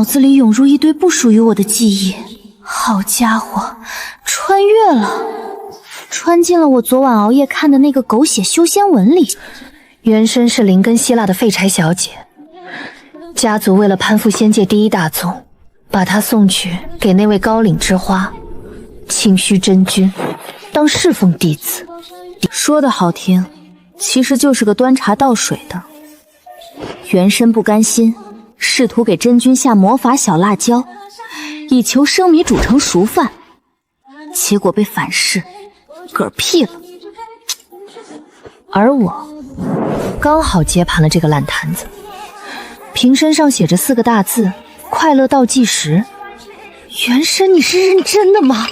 脑子里涌入一堆不属于我的记忆。好家伙，穿越了，穿进了我昨晚熬夜看的那个狗血修仙文里。原身是灵根希腊的废柴小姐，家族为了攀附仙界第一大宗，把她送去给那位高岭之花清虚真君当侍奉弟子。说的好听，其实就是个端茶倒水的。原身不甘心，试图给真君下魔法小辣椒，以求生米煮成熟饭，结果被反噬，嗝屁了。而我刚好接盘了这个烂摊子，瓶身上写着4个大字：快乐倒计时。原身，你是认真的吗？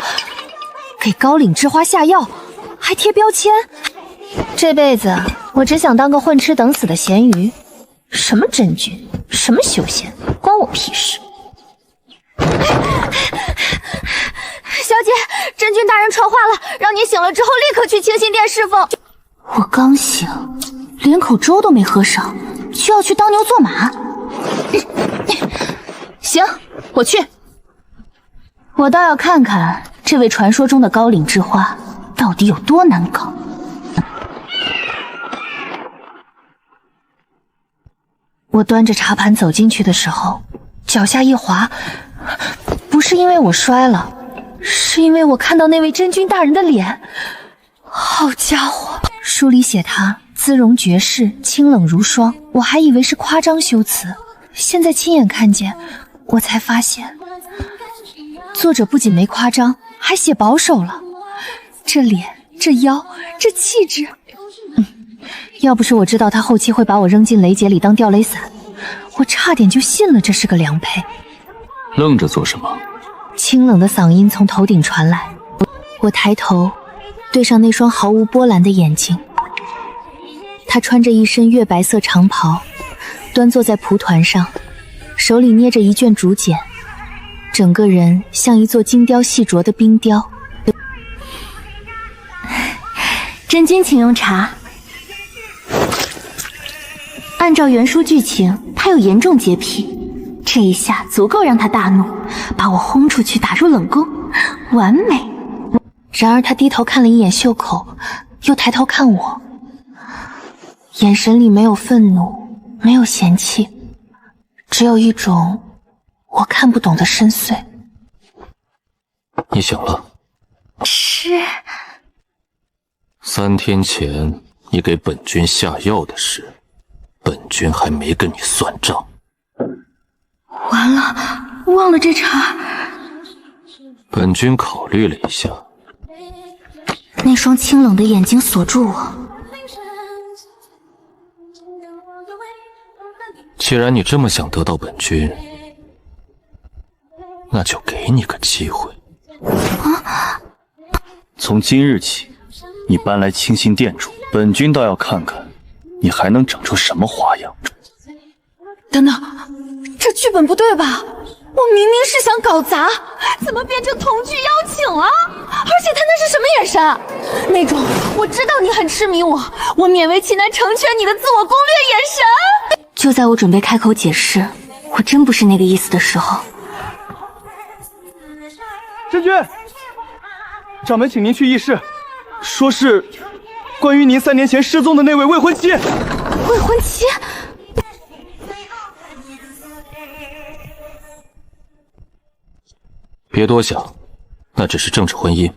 给高岭之花下药，还贴标签？这辈子我只想当个混吃等死的咸鱼，什么真君，什么修仙，关我屁事。小姐，真君大人传话了，让你醒了之后立刻去清心殿侍奉。我刚醒，连口粥都没喝上，就要去当牛做马。行，我去。我倒要看看这位传说中的高岭之花到底有多难搞。我端着茶盘走进去的时候，脚下一滑，不是因为我摔了，是因为我看到那位真君大人的脸。好家伙，书里写他姿容绝世，清冷如霜，我还以为是夸张修辞，现在亲眼看见，我才发现作者不仅没夸张，还写保守了。这脸，这腰，这气质，要不是我知道他后期会把我扔进雷劫里当吊雷伞，我差点就信了这是个良配。愣着做什么？清冷的嗓音从头顶传来，我抬头对上那双毫无波澜的眼睛。他穿着一身月白色长袍，端坐在蒲团上，手里捏着一卷竹简，整个人像一座精雕细琢的冰雕。真君请用茶。按照原书剧情，他有严重洁癖，这一下足够让他大怒，把我轰出去打入冷宫，完美。然而他低头看了一眼袖口，又抬头看我，眼神里没有愤怒，没有嫌弃，只有一种我看不懂的深邃。你醒了？是。3天前你给本君下药的事，本君还没跟你算账。完了，忘了这茬。本君考虑了一下，那双清冷的眼睛锁住我。既然你这么想得到本君，那就给你个机会。从今日起，你搬来清心殿住，本君倒要看看你还能整出什么花样。等等，这剧本不对吧？我明明是想搞砸，怎么变成同居邀请了？而且他那是什么眼神？那种我知道你很痴迷我勉为其难成全你的自我攻略眼神。就在我准备开口解释我真不是那个意思的时候，真君，掌门请您去议事，说是关于您3年前失踪的那位未婚妻。未婚妻？别多想，那只是政治婚姻。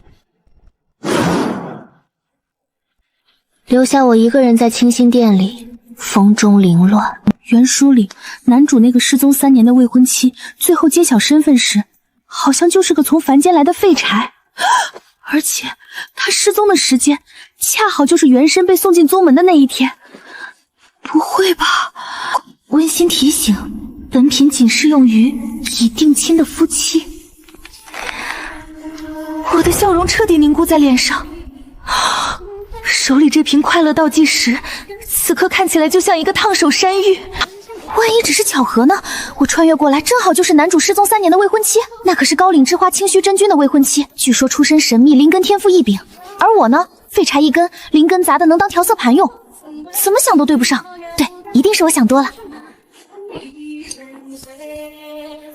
留下我一个人在清心殿里，风中凌乱。原书里，男主那个失踪3年的未婚妻，最后揭晓身份时，好像就是个从凡间来的废柴。而且，他失踪的时间，恰好就是原身被送进宗门的那一天。不会吧？温馨提醒：本品仅适用于已定亲的夫妻。我的笑容彻底凝固在脸上，手里这瓶快乐倒计时，此刻看起来就像一个烫手山芋。万一只是巧合呢？我穿越过来，正好就是男主失踪3年的未婚妻，那可是高岭之花清虚真君的未婚妻，据说出身神秘，灵根天赋异禀。而我呢，废柴一根，灵根杂的能当调色盘用，怎么想都对不上。对，一定是我想多了。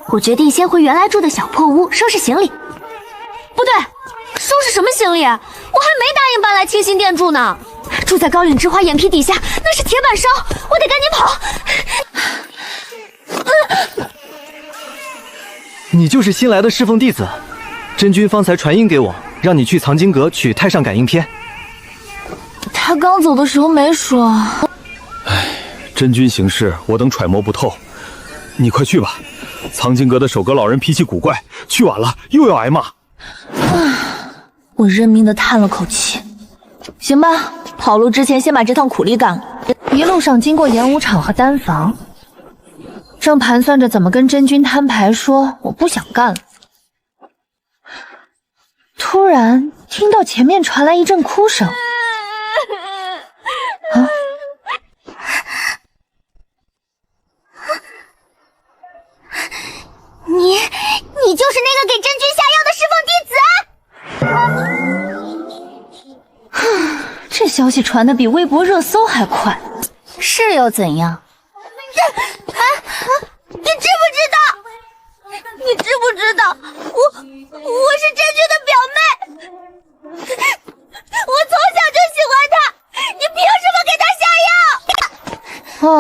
我决定先回原来住的小破屋收拾行李。不对，收拾什么行李？我还没答应搬来清心殿住呢。住在高岭之花眼皮底下，那是铁板烧，我得赶紧跑。你就是新来的侍奉弟子，真君方才传音给我，让你去藏经阁取太上感应篇。他刚走的时候没说。唉，真君行事我等揣摩不透，你快去吧。藏经阁的守阁老人脾气古怪，去晚了又要挨骂。我认命的叹了口气。行吧，跑路之前先把这趟苦力干了。一路上经过演武场和丹房，正盘算着怎么跟真君摊牌说我不想干了，突然听到前面传来一阵哭声。啊！你就是那个给真君下药的侍奉弟子？这消息传的比微博热搜还快，是又怎样？你知不知道？你知不知道？我是真君的表妹，我从小就喜欢他，你凭什么给他下药？哦，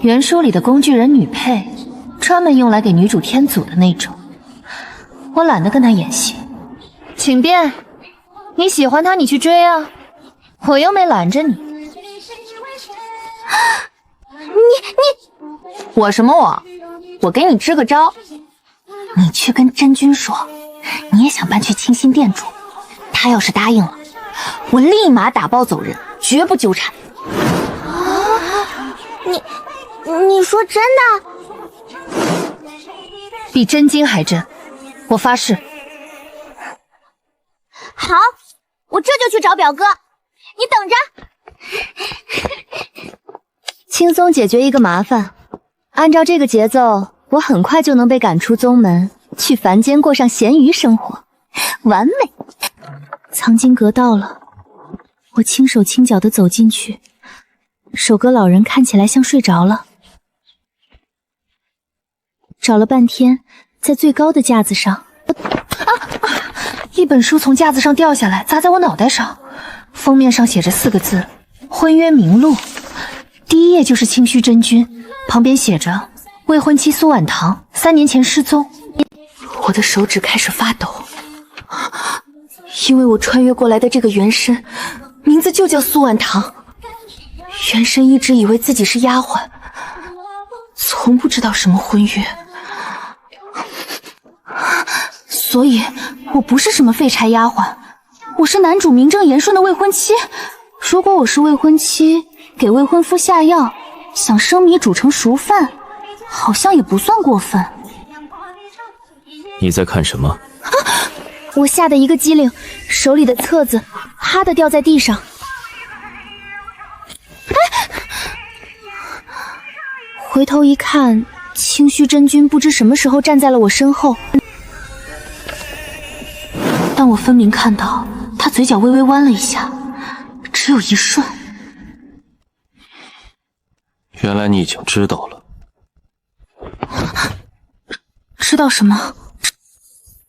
原书里的工具人女配，专门用来给女主添阻的那种。我懒得跟他演戏，请便。你喜欢他，你去追啊，我又没拦着你。我什么我？我给你支个招，你去跟真君说，你也想搬去清心殿住。他要是答应了，我立马打包走人，绝不纠缠。你说真的？比真经还真，我发誓。好，我这就去找表哥，你等着。轻松解决一个麻烦，按照这个节奏，我很快就能被赶出宗门，去凡间过上咸鱼生活，完美。藏经阁到了，我轻手轻脚地走进去，守阁老人看起来像睡着了。找了半天，在最高的架子上，一本书从架子上掉下来，砸在我脑袋上。封面上写着4个字：婚约名录。第一页就是清虚真君，旁边写着未婚妻苏婉棠3年前失踪。我的手指开始发抖，因为我穿越过来的这个原身名字就叫苏婉棠。原身一直以为自己是丫鬟，从不知道什么婚约，所以我不是什么废柴丫鬟，我是男主名正言顺的未婚妻。如果我是未婚妻，给未婚夫下药，想生米煮成熟饭，好像也不算过分。你在看什么？我吓得一个机灵，手里的册子啪的掉在地上。回头一看，清虚真君不知什么时候站在了我身后，但我分明看到他嘴角微微弯了一下，只有一瞬。原来你已经知道了。知道什么？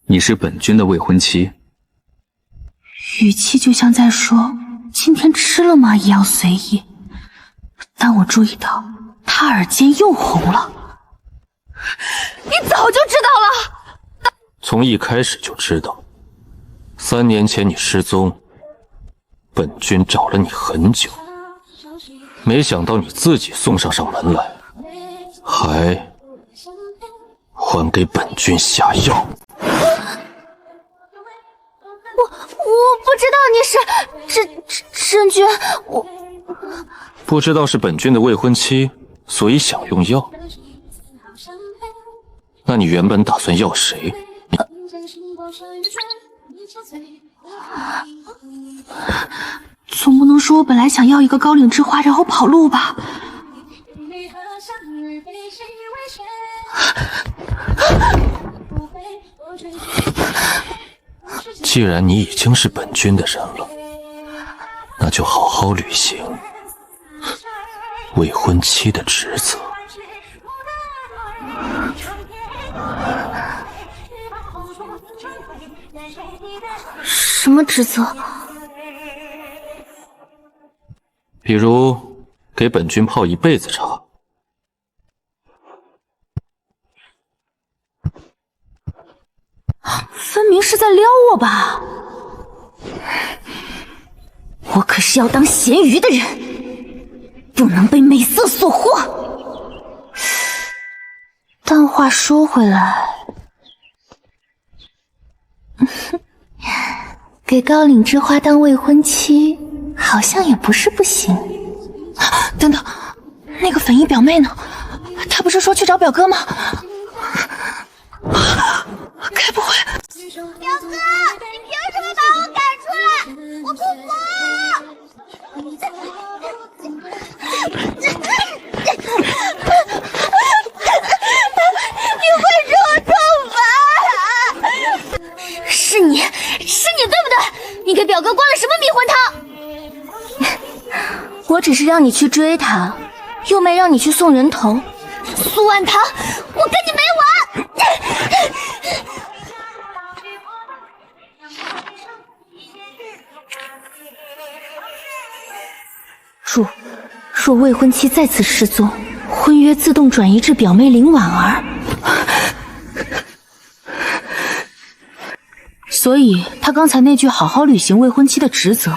你是本君的未婚妻。语气就像在说今天吃了吗一样随意，但我注意到他耳尖又红了。你早就知道了。从一开始就知道。3年前你失踪，本君找了你很久，没想到你自己送上门来，还给本君下药。我不知道你是真君，我不知道是本君的未婚妻，所以想用药。那你原本打算要谁？总不能说我本来想要一个高岭之花，然后跑路吧？既然你已经是本君的人了，那就好好履行未婚妻的职责。什么职责？比如给本君泡一辈子茶。分明是在撩我吧？我可是要当咸鱼的人，不能被美色所惑。但话说回来，给高岭之花当未婚妻，好像也不是不行。等等，那个粉衣表妹呢？她不是说去找表哥吗？该不会……表哥，你凭什么把我赶出来？我不服！你会受惩罚！是你对不对？你给表哥灌了什么迷魂汤？我只是让你去追他，又没让你去送人头。苏万堂，我跟你没完！若未婚妻再次失踪，婚约自动转移至表妹林婉儿。所以他刚才那句好好履行未婚妻的职责，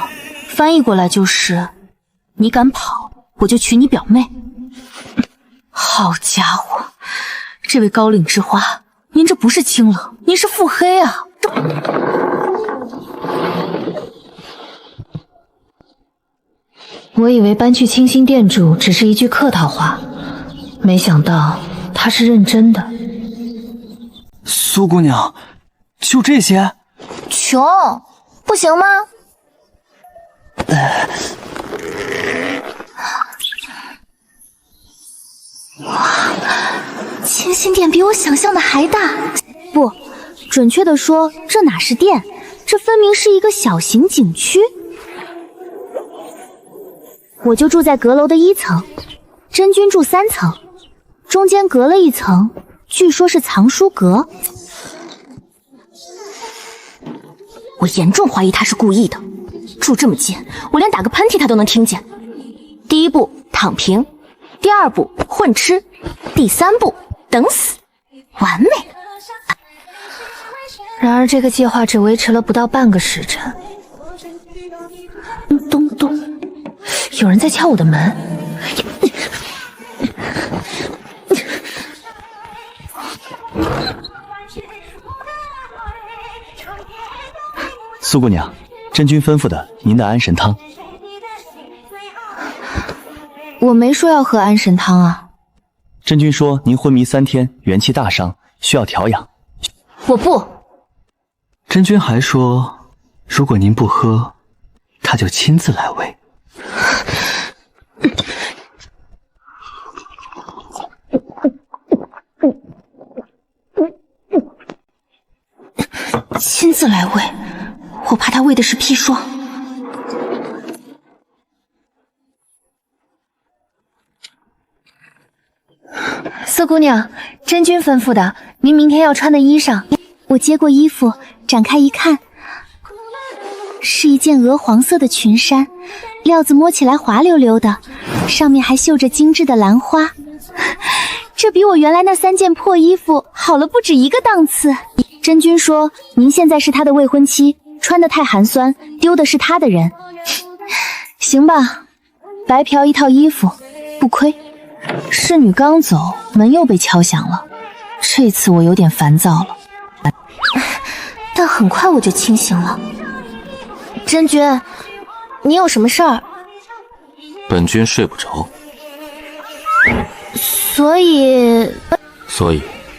翻译过来就是你敢跑，我就娶你表妹。好家伙，这位高岭之花，您这不是清冷，您是腹黑啊！我以为搬去清新店住只是一句客套话，没想到他是认真的。苏姑娘，就这些？穷，不行吗？清新店比我想象的还大，不，准确的说，这哪是店，这分明是一个小型景区。我就住在阁楼的1层，真君住3层，中间隔了1层，据说是藏书阁。我严重怀疑他是故意的，住这么近，我连打个喷嚏他都能听见。第一步躺平，第二步混吃，第三步等死，完美。然而这个计划只维持了不到半个时辰。咚咚，有人在敲我的门。苏姑娘，真君吩咐的您的安神汤。我没说要喝安神汤啊。真君说您昏迷3天，元气大伤，需要调养。我不。真君还说，如果您不喝，他就亲自来喂。亲自来喂，我怕他喂的是砒霜。苏姑娘，真君吩咐的，您明天要穿的衣裳。我接过衣服，展开一看，是一件鹅黄色的裙衫，料子摸起来滑溜溜的，上面还绣着精致的兰花。这比我原来那3件破衣服好了不止1个档次。真君说，您现在是他的未婚妻，穿得太寒酸，丢的是他的人。行吧，白嫖一套衣服，不亏。侍女刚走，门又被敲响了。这次我有点烦躁了，但很快我就清醒了。真君，你有什么事儿？本君睡不着，所以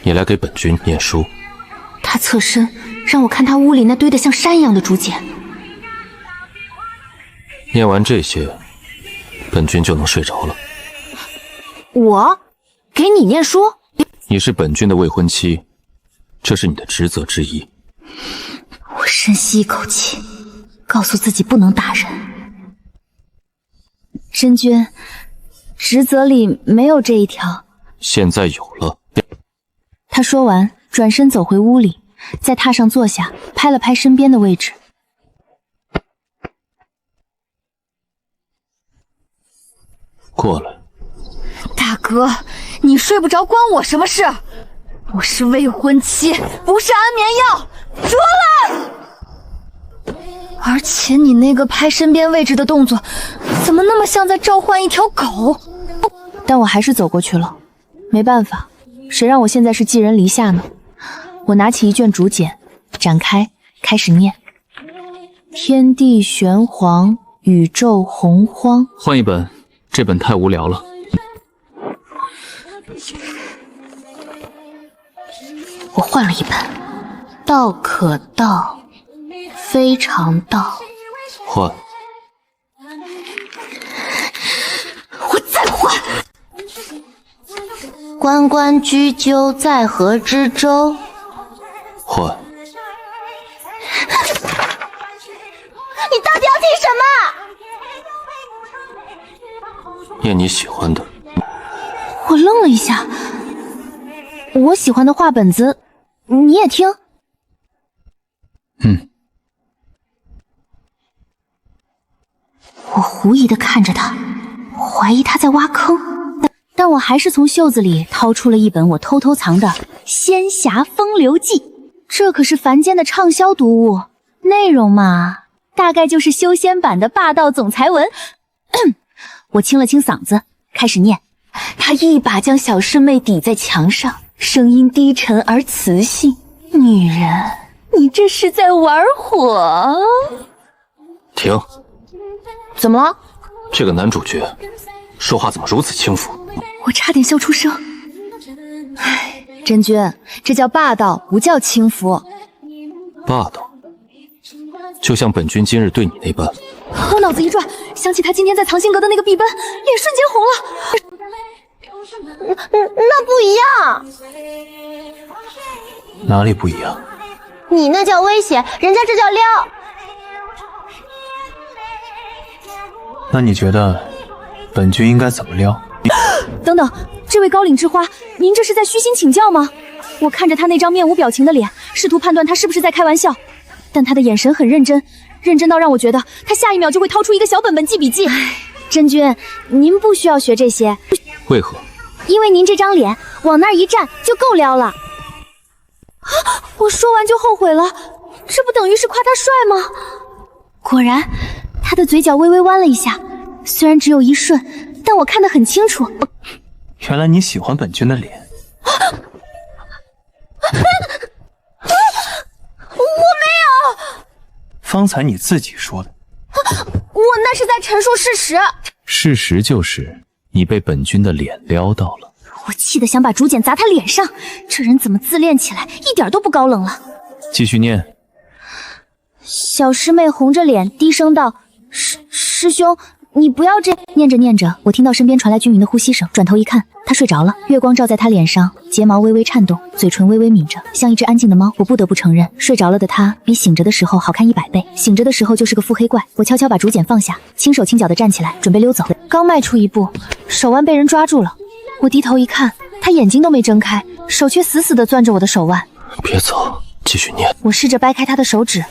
你来给本君念书。他侧身让我看他屋里那堆得像山一样的竹简。念完这些，本君就能睡着了。我给你念书？你是本君的未婚妻，这是你的职责之一。我深吸一口气，告诉自己不能打人。真君，职责里没有这一条。现在有了。他说完，转身走回屋里，在榻上坐下，拍了拍身边的位置。过来。大哥，你睡不着关我什么事？我是未婚妻，不是安眠药，捉了！而且你那个拍身边位置的动作，怎么那么像在召唤一条狗？但我还是走过去了，没办法，谁让我现在是寄人篱下呢？我拿起一卷竹简，展开，开始念：天地玄黄，宇宙洪荒。换一本，这本太无聊了。我换了一本，道可道，非常道。换。我再换。关关雎鸠，在河之洲。换。你到底要听什么？念你喜欢的。我愣了一下，我喜欢的画本子，你也听？我狐疑地看着他，怀疑他在挖坑，但我还是从袖子里掏出了一本我偷偷藏的《仙侠风流记》，这可是凡间的畅销读物，内容嘛，大概就是修仙版的霸道总裁文。我清了清嗓子，开始念。他一把将小师妹抵在墙上，声音低沉而磁性。女人，你这是在玩火？停！怎么了？这个男主角说话怎么如此轻浮？我差点笑出声。唉，真君，这叫霸道，不叫轻浮。霸道，就像本君今日对你那般。我脑子一转，想起他今天在藏心阁的那个壁奔，脸瞬间红了。那不一样。哪里不一样？你那叫威胁，人家这叫撩。那你觉得本君应该怎么撩？等等，这位高岭之花，您这是在虚心请教吗？我看着他那张面无表情的脸，试图判断他是不是在开玩笑，但他的眼神很认真，认真到让我觉得他下一秒就会掏出一个小本本记笔记。真君，您不需要学这些。为何？因为您这张脸往那儿一站就够撩了。我说完就后悔了，这不等于是夸他帅吗？果然，他的嘴角微微弯了一下，虽然只有一瞬，但我看得很清楚。原来你喜欢本君的脸。我没有。方才你自己说的。我那是在陈述事实。事实就是你被本君的脸撩到了。我气得想把竹简砸他脸上，这人怎么自恋起来一点都不高冷了？继续念。小师妹红着脸低声道：师兄，你不要这……念着念着，我听到身边传来均匀的呼吸声，转头一看，他睡着了，月光照在他脸上，睫毛微微颤动，嘴唇微微抿着，像一只安静的猫。我不得不承认，睡着了的他比醒着的时候好看100倍。醒着的时候就是个腹黑怪。我悄悄把竹简放下，轻手轻脚地站起来，准备溜走。刚迈出一步，手腕被人抓住了。我低头一看，他眼睛都没睁开，手却死死地攥着我的手腕。别走，继续念。我试着掰开他的手指，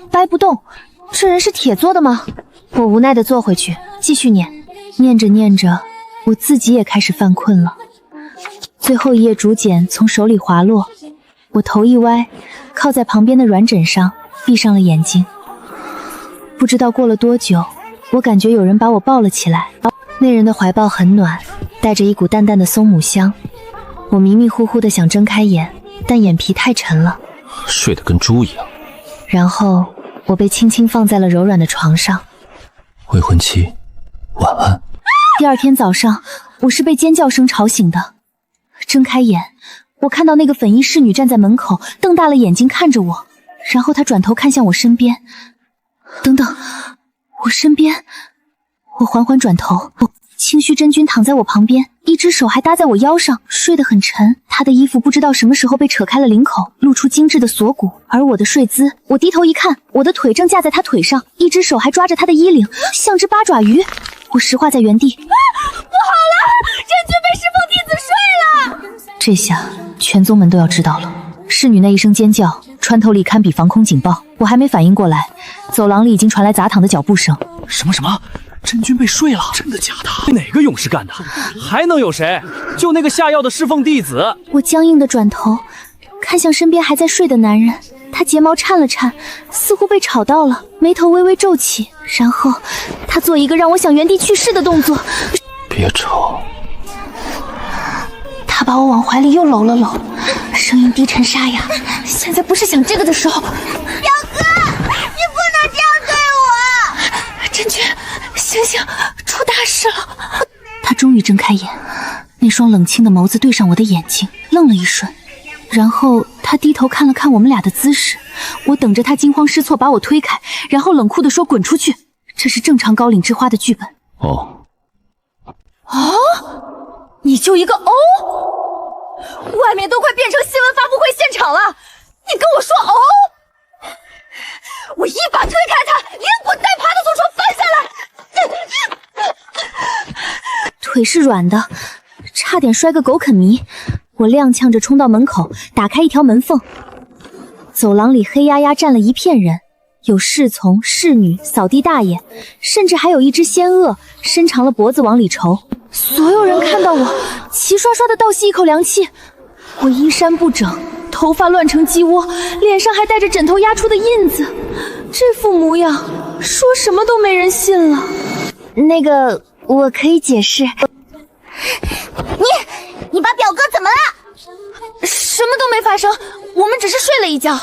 掰不动。这人是铁做的吗？我无奈地坐回去，继续念。念着念着，我自己也开始犯困了。最后一页竹简从手里滑落，我头一歪，靠在旁边的软枕上，闭上了眼睛。不知道过了多久，我感觉有人把我抱了起来。那人的怀抱很暖，带着一股淡淡的松母香。我迷迷糊糊的想睁开眼，但眼皮太沉了，睡得跟猪一样。然后我被轻轻放在了柔软的床上。未婚妻，晚安。第二天早上，我是被尖叫声吵醒的。睁开眼，我看到那个粉衣侍女站在门口，瞪大了眼睛看着我，然后她转头看向我身边。等等，我身边。我缓缓转头，清虚真君躺在我旁边，一只手还搭在我腰上，睡得很沉。他的衣服不知道什么时候被扯开了领口，露出精致的锁骨。而我的睡姿，我低头一看，我的腿正架在他腿上，一只手还抓着他的衣领，像只八爪鱼。我石化在原地。不好了，真君被侍奉弟子睡了。这下全宗门都要知道了。侍女那一声尖叫，穿透力堪比防空警报。我还没反应过来，走廊里已经传来砸躺的脚步声。什么？真君被睡了，真的假的？哪个勇士干的？还能有谁？就那个下药的侍奉弟子。我僵硬的转头，看向身边还在睡的男人，他睫毛颤了颤，似乎被吵到了，眉头微微皱起，然后他做一个让我想原地去世的动作。别吵。他把我往怀里又搂了搂，声音低沉沙哑。现在不是想这个的时候。表哥，你不能这样对我！真君，醒醒，出大事了！他终于睁开眼，那双冷清的眸子对上我的眼睛，愣了一瞬，然后他低头看了看我们俩的姿势。我等着他惊慌失措把我推开，然后冷酷地说：“滚出去！”这是正常高岭之花的剧本。哦，你就一个哦？外面都快变成新闻发布会现场了，你跟我说哦？我一把推开他，连滚带爬的从床翻下来，腿是软的，差点摔个狗啃泥。我踉跄着冲到门口，打开一条门缝。走廊里黑压压站了一片人，有侍从、侍女、扫地大爷，甚至还有一只仙鳄伸长了脖子往里瞅。所有人看到我，齐刷刷的倒吸一口凉气。我衣衫不整，头发乱成鸡窝，脸上还带着枕头压出的印子，这副模样，说什么都没人信了。那个，我可以解释。你把表哥怎么了？什么都没发生，我们只是睡了一觉。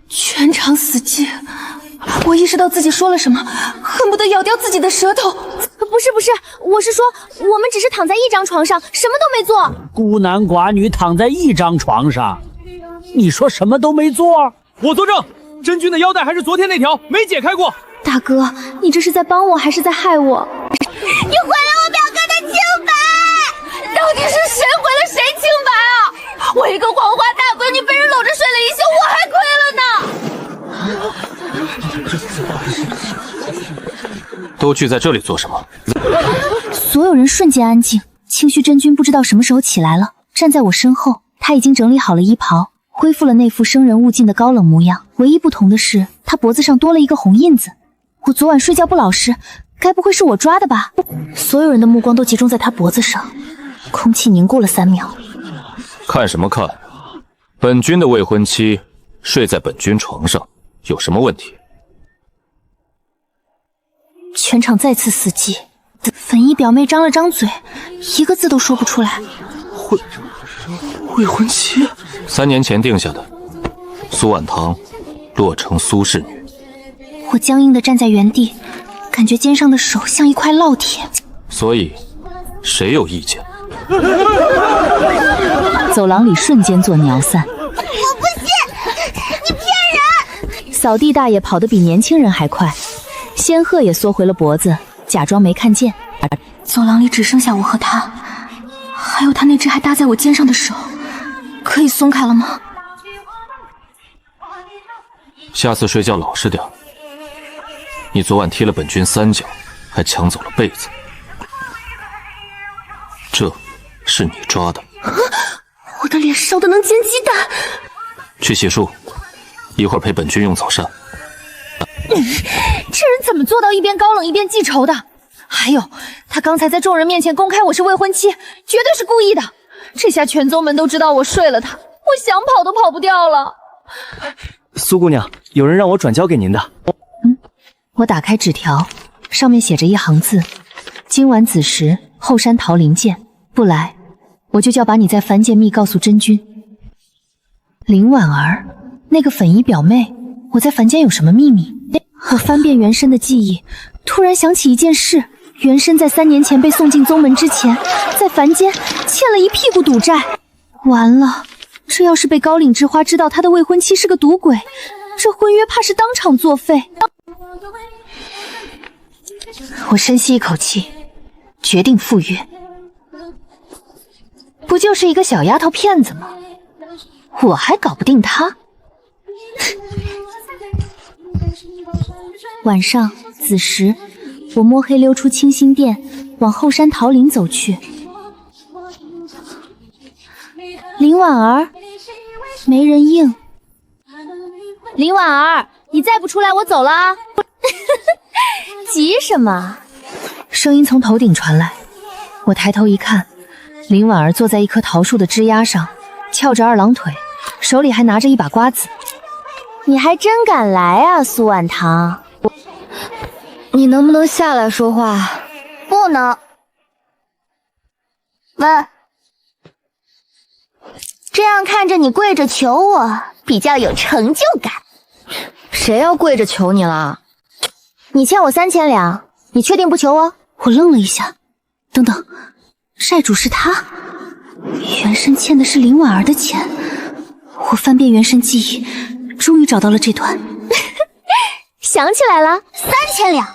全场死寂，我意识到自己说了什么，恨不得咬掉自己的舌头。不是，我是说，我们只是躺在一张床上，什么都没做。孤男寡女躺在一张床上，你说什么都没做？我作证，真君的腰带还是昨天那条，没解开过。大哥，你这是在帮我还是在害我？你毁了我表哥的清白！到底是谁毁了谁清白啊？我一个黄花大闺女被人搂着睡了一宿，我还亏了呢。都聚在这里做什么？所有人瞬间安静。清虚真君不知道什么时候起来了，站在我身后，他已经整理好了衣袍，恢复了那副生人勿近的高冷模样。唯一不同的是，他脖子上多了一个红印子。我昨晚睡觉不老实，该不会是我抓的吧？所有人的目光都集中在他脖子上，空气凝固了3秒。看什么看？本君的未婚妻睡在本君床上，有什么问题？全场再次死寂，粉衣表妹张了张嘴，一个字都说不出来。未婚妻3年前定下的，苏婉堂落成苏氏女。我僵硬地站在原地，感觉肩上的手像一块烙铁。所以，谁有意见？走廊里瞬间作鸟散。我不信，你骗人！扫地大爷跑得比年轻人还快，仙鹤也缩回了脖子，假装没看见。走廊里只剩下我和他，还有他那只还搭在我肩上的手，可以松开了吗？下次睡觉老实点。你昨晚踢了本君3脚，还抢走了被子，这是你抓的。我的脸烧得能煎鸡蛋。去洗漱，一会儿陪本君用早膳。这人怎么做到一边高冷一边记仇的？还有，他刚才在众人面前公开我是未婚妻，绝对是故意的。这下全宗门都知道我睡了他，我想跑都跑不掉了。苏姑娘，有人让我转交给您的。我打开纸条，上面写着一行字：今晚子时，后山桃林见，不来，我就叫把你在凡间密告诉真君。林婉儿，那个粉衣表妹，我在凡间有什么秘密？我翻遍原身的记忆，突然想起一件事：原身在3年前被送进宗门之前，在凡间欠了一屁股赌债。完了，这要是被高岭之花知道他的未婚妻是个赌鬼，这婚约怕是当场作废。我深吸一口气，决定赴约。不就是一个小丫头片子吗？我还搞不定她。晚上子时，我摸黑溜出清心殿，往后山桃林走去。林婉儿，没人应。林婉儿，你再不出来，我走了啊！急什么？声音从头顶传来，我抬头一看，林婉儿坐在一棵桃树的枝丫上，翘着二郎腿，手里还拿着一把瓜子。你还真敢来啊，苏婉棠！你能不能下来说话？不能。喂，这样看着你跪着求我，比较有成就感。谁要跪着求你了？你欠我3000两，你确定不求我？我愣了一下，等等，债主是他，原身欠的是林婉儿的钱。我翻遍原身记忆，终于找到了这段。想起来了，3000两，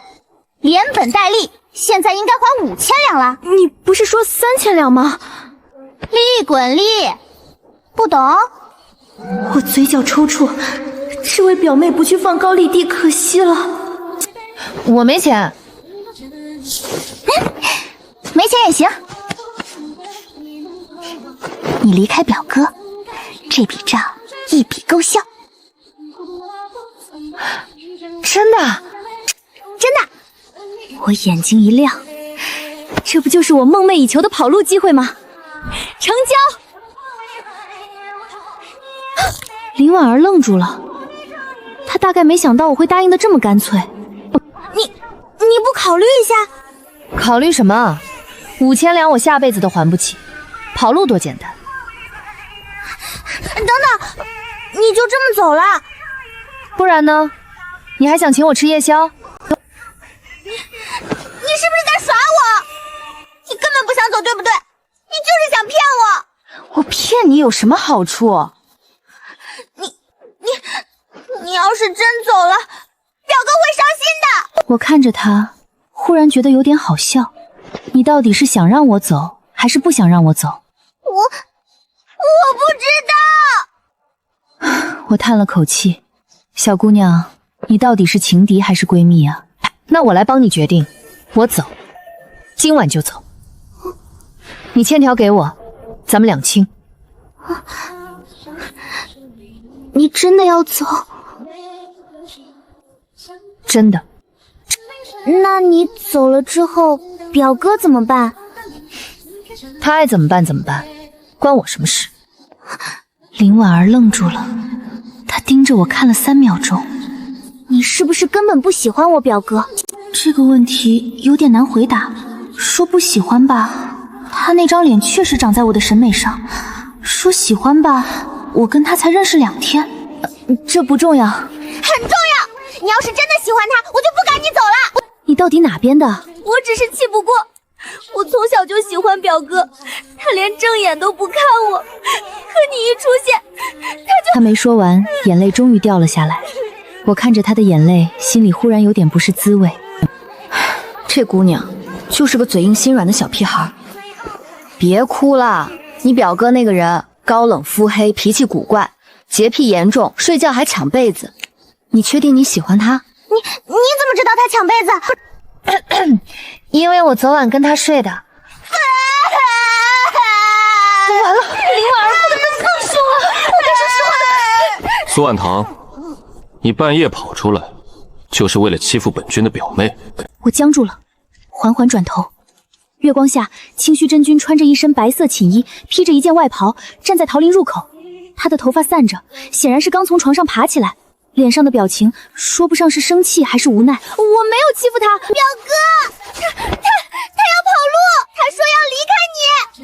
连本带利，现在应该还5000两了。你不是说3000两吗？利滚利，不懂？我嘴角抽搐，这位表妹不去放高利贷可惜了。我没钱。没钱也行。你离开表哥，这笔账一笔勾销。真的？真的。我眼睛一亮，这不就是我梦寐以求的跑路机会吗？成交！林婉儿愣住了，她大概没想到我会答应的这么干脆。你不考虑一下？考虑什么？5000两我下辈子都还不起，跑路多简单。等等，你就这么走了？不然呢？你还想请我吃夜宵？你是不是在耍我？你根本不想走，对不对？你就是想骗我。我骗你有什么好处？你要是真走了，表哥会伤心的。我看着他，忽然觉得有点好笑。你到底是想让我走，还是不想让我走？我不知道。我叹了口气，小姑娘，你到底是情敌还是闺蜜啊？那我来帮你决定，我走，今晚就走。你欠条给我，咱们两清。你真的要走？真的。那你走了之后，表哥怎么办？他爱怎么办怎么办，关我什么事？林婉儿愣住了，她盯着我看了3秒钟。你是不是根本不喜欢我表哥？这个问题有点难回答。说不喜欢吧，他那张脸确实长在我的审美上；说喜欢吧，我跟他才认识2天。这不重要。很重要！你要是真的喜欢他，我就不赶你走了。你到底哪边的？我只是气不过，我从小就喜欢表哥，他连正眼都不看我，可你一出现，他没说完，眼泪终于掉了下来。我看着他的眼泪，心里忽然有点不是滋味。这姑娘就是个嘴硬心软的小屁孩。别哭了，你表哥那个人高冷腹黑，脾气古怪，洁癖严重，睡觉还抢被子。你确定你喜欢他？你怎么知道他抢被子？因为我昨晚跟他睡的。完了，林婉儿哭得更凶了，我跟谁说的？苏婉棠，你半夜跑出来，就是为了欺负本君的表妹。我僵住了，缓缓转头。月光下，清虚真君穿着一身白色寝衣，披着一件外袍，站在桃林入口。他的头发散着，显然是刚从床上爬起来，脸上的表情说不上是生气还是无奈。我没有欺负他，表哥，他要跑路，他说要离开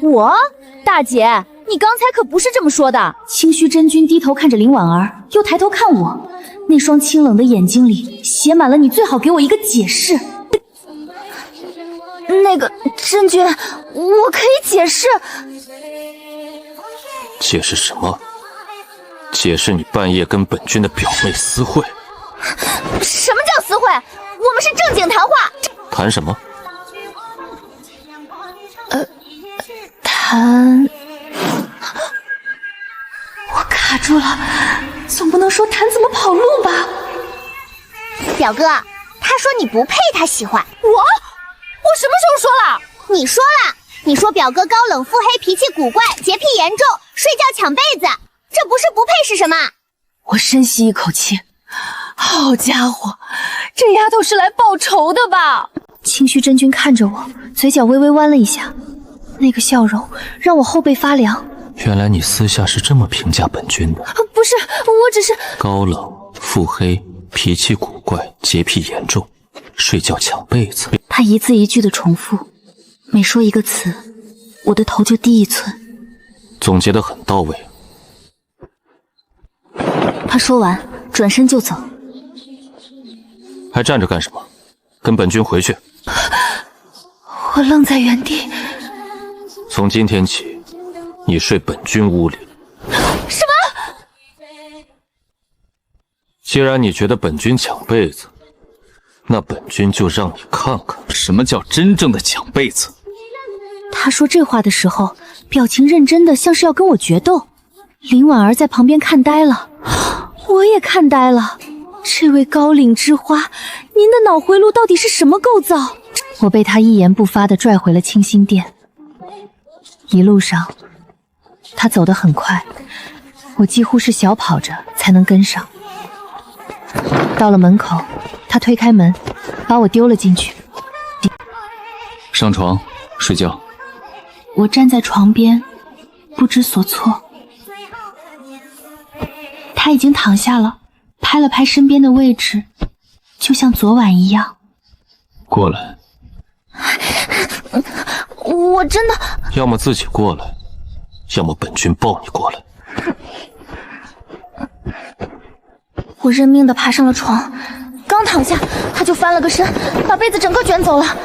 你。我？大姐，你刚才可不是这么说的。清虚真君低头看着林婉儿，又抬头看我，那双清冷的眼睛里写满了你最好给我一个解释。那个真君，我可以解释。解释什么？解释你半夜跟本君的表妹私会。什么叫私会？我们是正经谈话。谈什么？谈……我卡住了，总不能说谈怎么跑路吧？表哥，他说你不配他喜欢。我什么时候说了？你说了，你说表哥高冷腹黑，脾气古怪，洁癖严重，睡觉抢被子，这不是不配是什么？我深吸一口气，好家伙，这丫头是来报仇的吧？清虚真君看着我，嘴角微微弯了一下，那个笑容让我后背发凉。原来你私下是这么评价本君的？不是，我只是高冷、腹黑、脾气古怪、洁癖严重，睡觉抢被子。他一字一句的重复，每说一个词，我的头就低一寸。总结得很到位。他说完，转身就走。还站着干什么？跟本君回去。我愣在原地。从今天起，你睡本君屋里。什么？既然你觉得本君抢被子，那本君就让你看看什么叫真正的抢被子。他说这话的时候，表情认真的像是要跟我决斗。林婉儿在旁边看呆了，我也看呆了。这位高岭之花，您的脑回路到底是什么构造？我被他一言不发地拽回了清心殿。一路上，他走得很快，我几乎是小跑着才能跟上。到了门口，他推开门，把我丢了进去。上床睡觉。我站在床边，不知所措。他已经躺下了，拍了拍身边的位置，就像昨晚一样。过来。我真的……要么自己过来，要么本君抱你过来。我认命地爬上了床，刚躺下，他就翻了个身，把被子整个卷走了。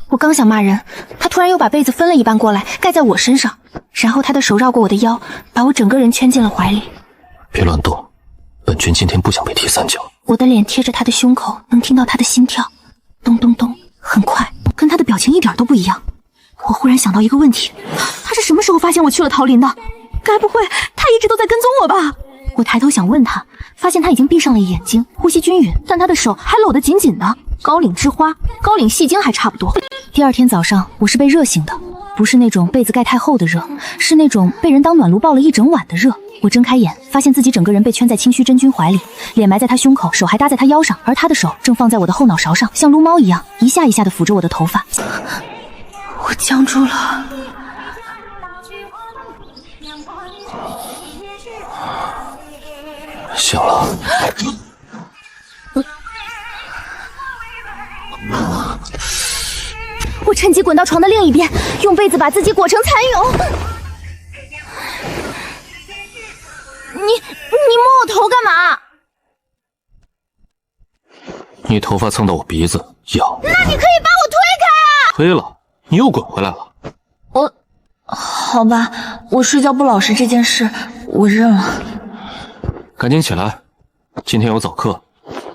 我刚想骂人，他突然又把被子分了一半过来，盖在我身上，然后他的手绕过我的腰，把我整个人圈进了怀里。别乱动，本君今天不想被踢三脚。我的脸贴着他的胸口，能听到他的心跳，咚咚咚，很快，跟他的表情一点都不一样。我忽然想到一个问题，他是什么时候发现我去了桃林的？该不会他一直都在跟踪我吧？我抬头想问他，发现他已经闭上了眼睛，呼吸均匀，但他的手还搂得紧紧的。高岭之花，高岭戏精还差不多。第二天早上，我是被热醒的，不是那种被子盖太厚的热，是那种被人当暖炉抱了一整晚的热。我睁开眼，发现自己整个人被圈在清虚真君怀里，脸埋在他胸口，手还搭在他腰上，而他的手正放在我的后脑勺上，像撸猫一样，一下一下地抚着我的头发。我僵住了。醒了。我趁机滚到床的另一边，用被子把自己裹成蚕蛹。你摸我头干嘛？你头发蹭到我鼻子，痒。那你可以把我推开啊！推了，你又滚回来了。好吧，我睡觉不老实这件事我认了。赶紧起来，今天有早课，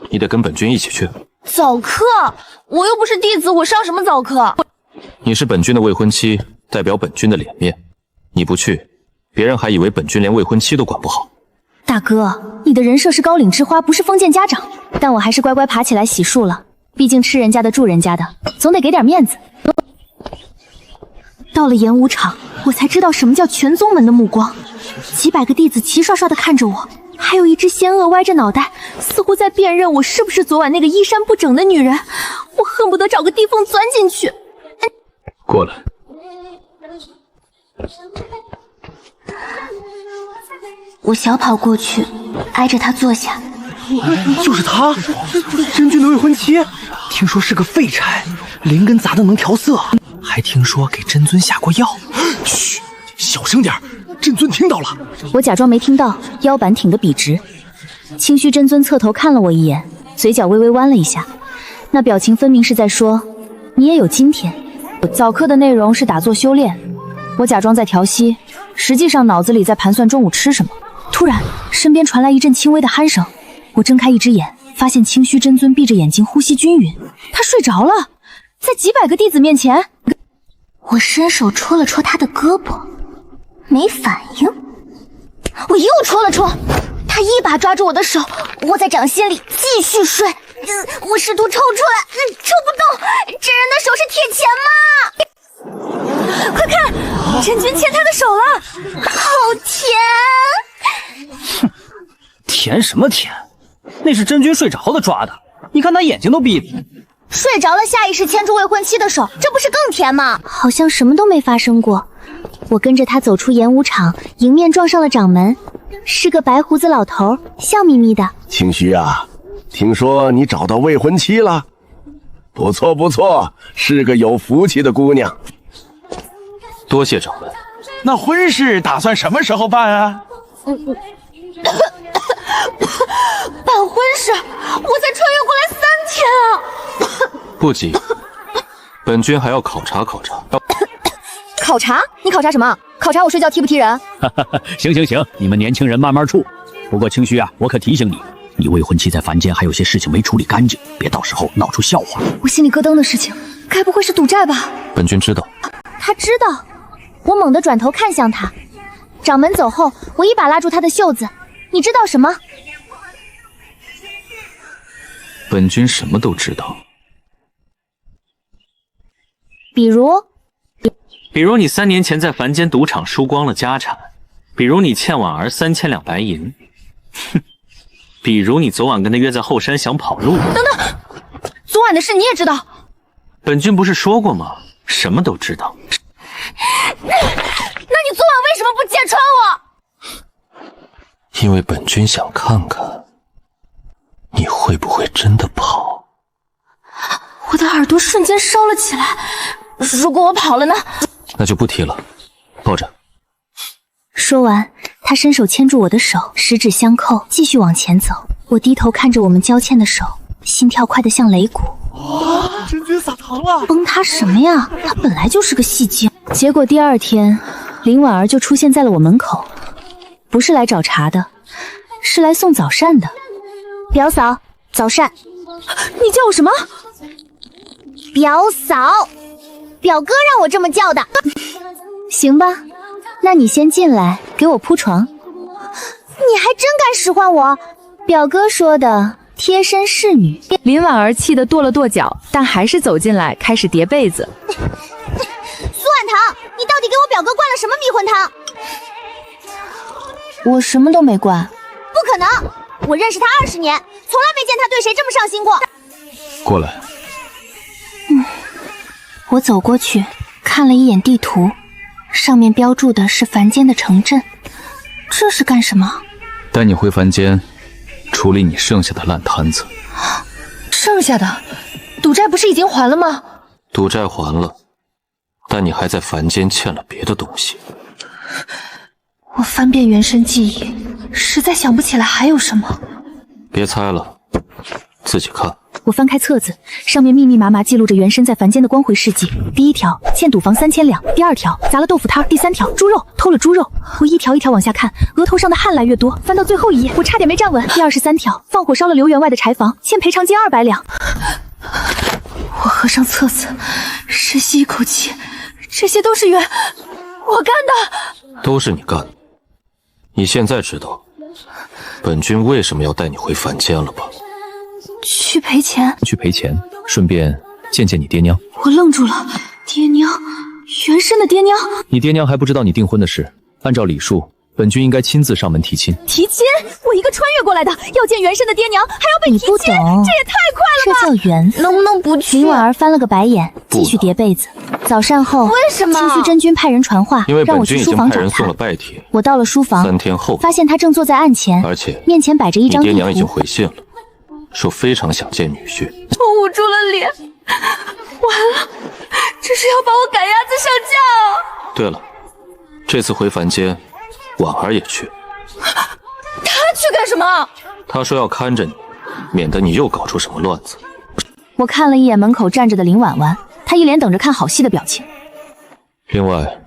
你得跟本君一起去。早课？我又不是弟子，我上什么早课？你是本君的未婚妻，代表本君的脸面，你不去，别人还以为本君连未婚妻都管不好。大哥，你的人设是高岭之花，不是封建家长，但我还是乖乖爬起来洗漱了，毕竟吃人家的住人家的，总得给点面子。到了演武场，我才知道什么叫全宗门的目光，几百个弟子齐刷刷地看着我，还有一只仙鹤歪着脑袋，似乎在辨认我是不是昨晚那个衣衫不整的女人。我恨不得找个地缝钻进去。过来。我小跑过去，挨着他坐下。就是她，真君的未婚妻。听说是个废柴，灵根杂的能调色，还听说给真尊下过药。嘘，小声点，真尊听到了。我假装没听到，腰板挺得笔直。清虚真尊侧头看了我一眼，嘴角微微弯了一下，那表情分明是在说你也有今天。早课的内容是打坐修炼，我假装在调息，实际上脑子里在盘算中午吃什么。突然身边传来一阵轻微的鼾声，我睁开一只眼，发现清虚真尊闭着眼睛呼吸均匀，他睡着了，在几百个弟子面前。我伸手戳了戳他的胳膊，没反应。我又戳了戳，他一把抓住我的手，握在掌心里继续睡。我试图抽出来，抽不动，这人的手是铁钳吗？快看，真君牵他的手了，好甜！哼，甜什么甜？那是真君睡着的抓的。你看他眼睛都闭着。睡着了，下意识牵住未婚妻的手，这不是更甜吗？好像什么都没发生过。我跟着他走出演武场，迎面撞上了掌门，是个白胡子老头，笑眯眯的。清虚啊，听说你找到未婚妻了？不错不错，是个有福气的姑娘。多谢掌门。那婚事打算什么时候办啊？办婚事，我才穿越过来3天啊！不急，本君还要考察考察。考察？你考察什么？考察我睡觉踢不踢人？行行行，你们年轻人慢慢处。不过清虚啊，我可提醒你，你未婚妻在凡间还有些事情没处理干净，别到时候闹出笑话。我心里咯噔的事情，该不会是赌债吧？本君知道。他知道。我猛地转头看向他，掌门走后，我一把拉住他的袖子。你知道什么？本君什么都知道。比如你3年前在凡间赌场输光了家产，比如你欠婉儿3000两白银，哼，比如你昨晚跟他约在后山想跑路。等等，昨晚的事你也知道？本君不是说过吗？什么都知道。那你昨晚为什么不揭穿我？因为本君想看看你会不会真的跑。我的耳朵瞬间烧了起来。如果我跑了呢？那就不提了，抱着。说完，他伸手牵住我的手，十指相扣，继续往前走。我低头看着我们交牵的手，心跳快得像擂鼓。真君撒糖了！崩他什么呀？他本来就是个戏精。结果第2天，林婉儿就出现在了我门口，不是来找茬的，是来送早膳的。表嫂，早膳。你叫我什么？表嫂，表哥让我这么叫的。行吧，那你先进来，给我铺床。你还真敢使唤我？表哥说的。贴身侍女。林婉儿气得跺了跺脚，但还是走进来开始叠被子。苏婉棠，你到底给我表哥灌了什么迷魂汤？我什么都没灌。不可能，我认识他20年，从来没见他对谁这么上心过。过来。我走过去看了一眼地图，上面标注的是凡间的城镇，这是干什么？带你回凡间处理你剩下的烂摊子。剩下的赌债不是已经还了吗？赌债还了，但你还在凡间欠了别的东西。我翻遍原神记忆，实在想不起来还有什么。别猜了，自己看。我翻开册子，上面密密麻麻记录着原身在凡间的光辉事迹。第1条，欠赌房3000两；第2条，砸了豆腐摊；第3条，猪肉偷了猪肉。我一条一条往下看，额头上的汗来越多，翻到最后一页，我差点没站稳。第23条，放火烧了刘员外的柴房，欠赔偿金200两。我合上册子，深吸一口气，这些都是我干的，都是你干的。你现在知道本君为什么要带你回凡间了吧？去赔钱，顺便见见你爹娘。我愣住了，爹娘，原身的爹娘。你爹娘还不知道你订婚的事，按照礼数，本君应该亲自上门提亲。提亲？我一个穿越过来的，要见原身的爹娘，还要被提亲？你不懂，这也太快了吧！这叫缘分。能不能不去？林婉儿翻了个白眼，继续叠被子。早膳后，为什么？清虚真君派人传话，因为让我去本君已经书房找他派人送了拜帖。我到了书房，3天后发现他正坐在案前，而且面前摆着一张地图。你爹娘已经回信了，说非常想见女婿。我捂住了脸，完了，这是要把我赶鸭子上架。对了，这次回凡间，婉儿也去。他去干什么？他说要看着你，免得你又搞出什么乱子。我看了一眼门口站着的林婉婉，她一脸等着看好戏的表情。另外，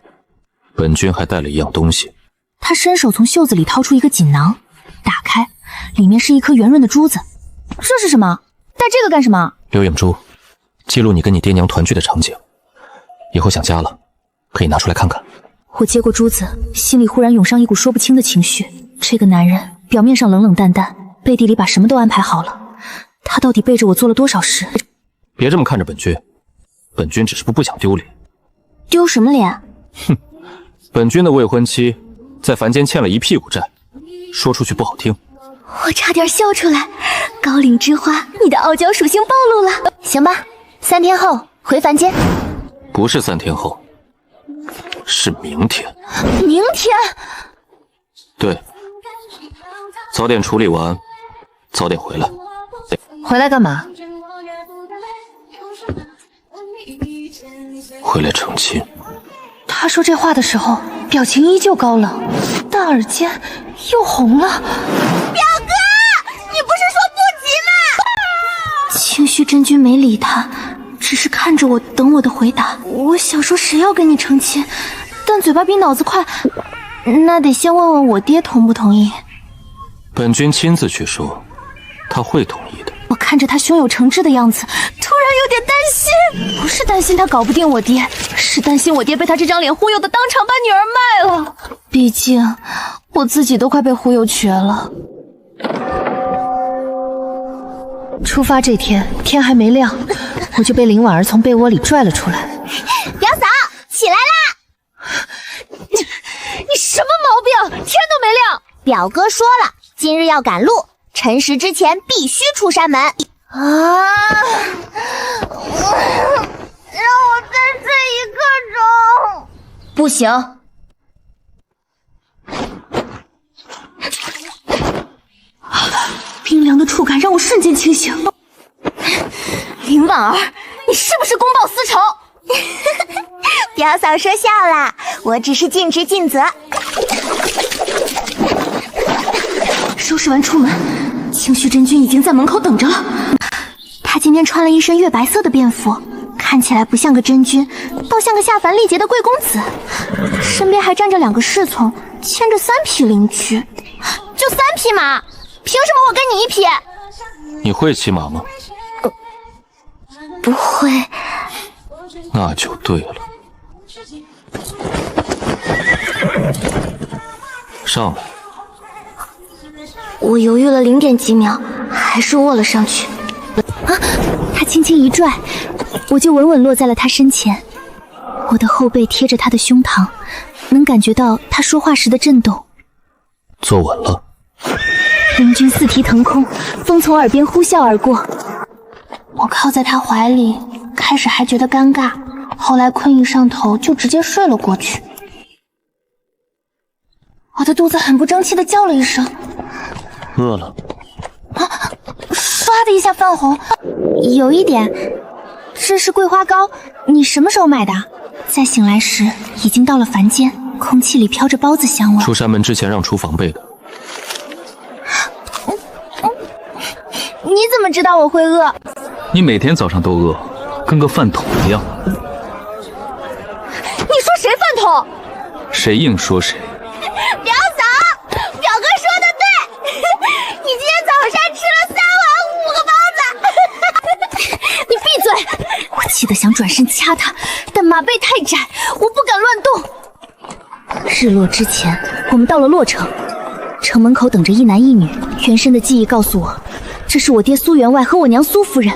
本君还带了一样东西。他伸手从袖子里掏出一个锦囊，打开，里面是一颗圆润的珠子。这是什么？带这个干什么？留影珠，记录你跟你爹娘团聚的场景。以后想家了，可以拿出来看看。我接过珠子，心里忽然涌上一股说不清的情绪。这个男人表面上冷冷淡淡，背地里把什么都安排好了。他到底背着我做了多少事？别这么看着本君，本君只是不想丢脸。丢什么脸？哼，本君的未婚妻在凡间欠了一屁股债，说出去不好听。我差点笑出来。高岭之花，你的傲娇属性暴露了。行吧，3天后回凡间。不是3天后，是明天。明天？对，早点处理完，早点回来。回来干嘛？回来成亲。他说这话的时候，表情依旧高冷，但耳尖又红了。表哥，你不是说不急吗？清虚真君没理他，只是看着我等我的回答。我想说谁要跟你成亲，但嘴巴比脑子快，那得先问问我爹同不同意。本君亲自去说，他会同意的。我看着他胸有成枝的样子，突然有点担心。不是担心他搞不定我爹，是担心我爹被他这张脸忽悠的当场把女儿卖了。毕竟我自己都快被忽悠瘸了。出发这天，天还没亮，我就被林婉儿从被窝里拽了出来。表嫂，起来啦！你什么毛病？天都没亮。表哥说了，今日要赶路，辰时之前必须出山门。啊！让我再睡1刻钟。不行。冰凉的触感让我瞬间清醒。林婉儿，你是不是公报私仇？表嫂说笑啦，我只是尽职尽责。收拾完出门，清虚真君已经在门口等着了。他今天穿了一身月白色的便服，看起来不像个真君，倒像个下凡历劫的贵公子。身边还站着2个侍从，牵着3匹灵驹。就3匹马，凭什么我跟你1匹？你会骑马吗？不会。那就对了。上来。我犹豫了0点几秒，还是卧了上去。啊！他轻轻一拽，我就稳稳落在了他身前。我的后背贴着他的胸膛，能感觉到他说话时的震动。坐稳了。灵君四蹄腾空，风从耳边呼啸而过。我靠在他怀里，开始还觉得尴尬，后来困意上头，就直接睡了过去。我的肚子很不争气的叫了一声。饿了。啊！唰的一下泛红，有一点。这是桂花糕，你什么时候买的？在醒来时已经到了凡间，空气里飘着包子香味。出山门之前让厨房备的。你怎么知道我会饿？你每天早上都饿，跟个饭桶一样。你说谁饭桶？谁硬说谁。表嫂，表哥说的对，你今天早上吃了3碗5个包子。你闭嘴！我气得想转身掐他，但马背太窄，我不敢乱动。日落之前，我们到了洛城，城门口等着1男1女。原身的记忆告诉我，这是我爹苏员外和我娘苏夫人。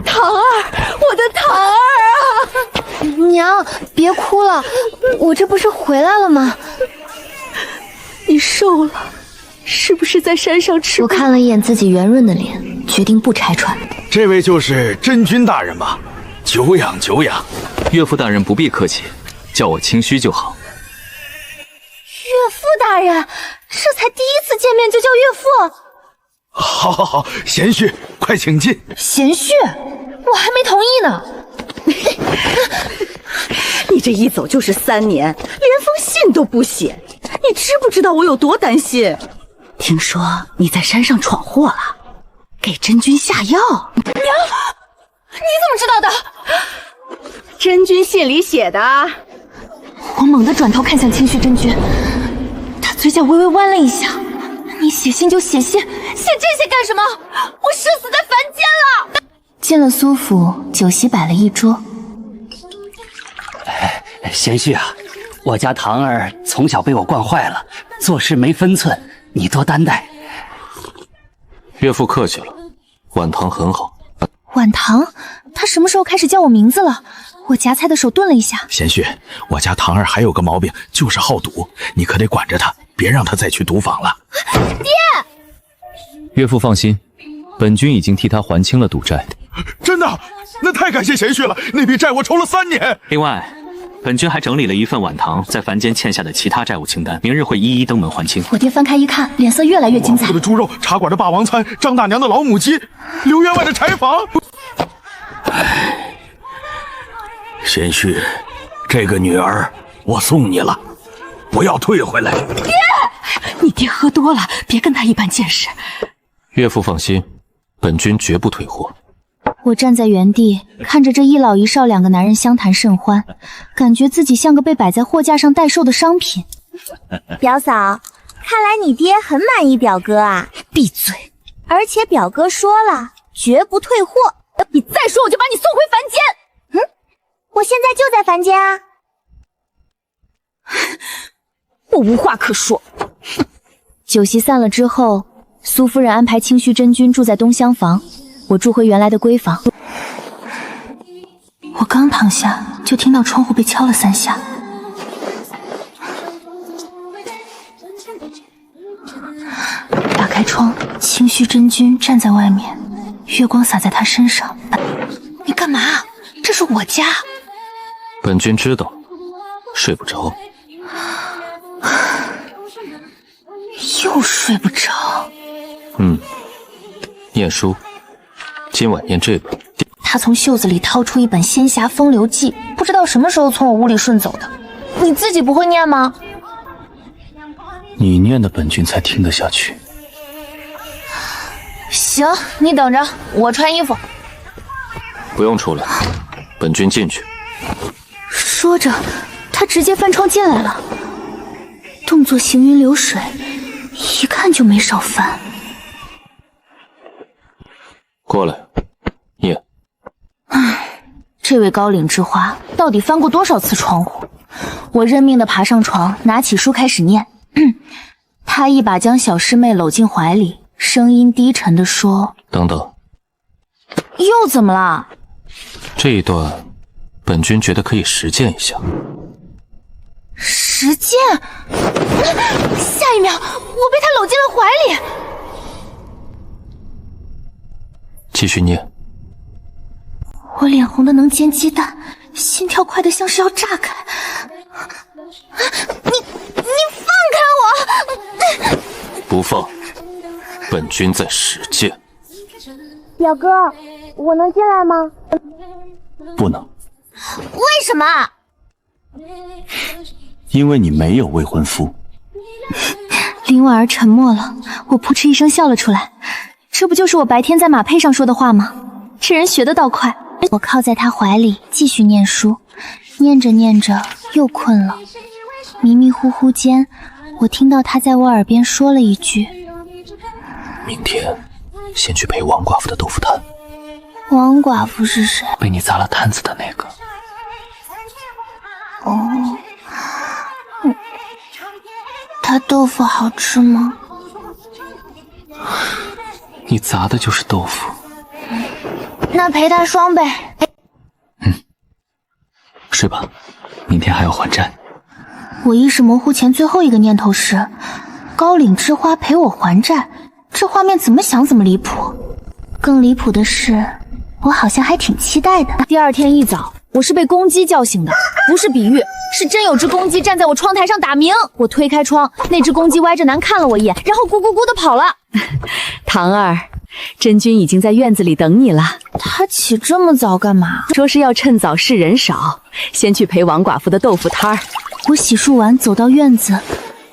堂儿，我的堂儿啊！娘，别哭了，我这不是回来了吗？你瘦了，是不是在山上吃？我看了一眼自己圆润的脸，决定不拆穿。这位就是真君大人吧？久仰久仰。岳父大人不必客气，叫我清虚就好。岳父大人，这才第1次见面就叫岳父。好，好，好，贤婿，快请进。贤婿，我还没同意呢。你这一走就是3年，连封信都不写，你知不知道我有多担心？听说你在山上闯祸了，给真君下药。娘，你怎么知道的？真君信里写的。我猛地转头看向清虚真君，他嘴角微微弯了一下。你写信就写信，写这些干什么？我社死在凡间了。进了苏府，酒席摆了一桌。贤婿啊，我家堂儿从小被我惯坏了，做事没分寸，你多担待。岳父客气了，晚堂很好。晚堂？他什么时候开始叫我名字了？我夹菜的手顿了一下。贤婿，我家堂儿还有个毛病，就是好赌，你可得管着他，别让他再去赌坊了。爹，岳父放心，本君已经替他还清了赌债。真的？那太感谢贤婿了，那笔债我筹了3年。另外，本君还整理了一份晚唐在凡间欠下的其他债务清单，明日会一一登门还清。我爹翻开一看，脸色越来越精彩。的猪肉，茶馆的霸王餐，张大娘的老母鸡，刘员外的柴房。贤婿，这个女儿我送你了，不要退回来。爹，你爹喝多了，别跟他一般见识。岳父放心，本君绝不退货。我站在原地，看着这一老一少2个男人相谈甚欢，感觉自己像个被摆在货架上待售的商品。表嫂，看来你爹很满意表哥啊！闭嘴！而且表哥说了，绝不退货。你再说，我就把你送回凡间。我现在就在凡间啊！我无话可说。酒席散了之后，苏夫人安排清虚真君住在东厢房，我住回原来的闺房。我刚躺下，就听到窗户被敲了3下。打开窗，清虚真君站在外面，月光洒在他身上。你干嘛？这是我家。本君知道，睡不着。又睡不着。念书，今晚念这本。他从袖子里掏出一本《仙侠风流记》，不知道什么时候从我屋里顺走的。你自己不会念吗？你念的本君才听得下去。行，你等着，我穿衣服。不用出来，本君进去。说着，他直接翻窗进来了，动作行云流水，一看就没少翻。过来，念。这位高岭之花到底翻过多少次窗户？我认命的爬上床，拿起书开始念。他一把将小师妹搂进怀里，声音低沉地说：“等等，又怎么了？这一段，本君觉得可以实践一下。”实践？下一秒，我被他搂进了怀里。继续念。我脸红的能煎鸡蛋，心跳快的像是要炸开。你放开我！不放，本君在实践。表哥，我能进来吗？不能。为什么？因为你没有未婚夫。林婉儿沉默了，我扑哧一声笑了出来。这不就是我白天在马配上说的话吗？这人学得倒快。我靠在他怀里继续念书，念着念着又困了。迷迷糊糊间，我听到他在我耳边说了一句：“明天先去陪王寡妇的豆腐摊。”王寡妇是谁？被你砸了摊子的那个。哦，他豆腐好吃吗？你砸的就是豆腐。那陪他双倍。睡吧，明天还要还债。我意识模糊前最后一个念头是，高岭之花陪我还债，这画面怎么想怎么离谱。更离谱的是，我好像还挺期待的。第二天一早，我是被公鸡叫醒的，不是比喻，是真有只公鸡站在我窗台上打鸣。我推开窗，那只公鸡歪着南看了我一眼，然后咕咕咕的跑了。唐儿，真君已经在院子里等你了。他起这么早干嘛？说是要趁早事人少，先去陪王寡妇的豆腐摊儿。我洗漱完走到院子，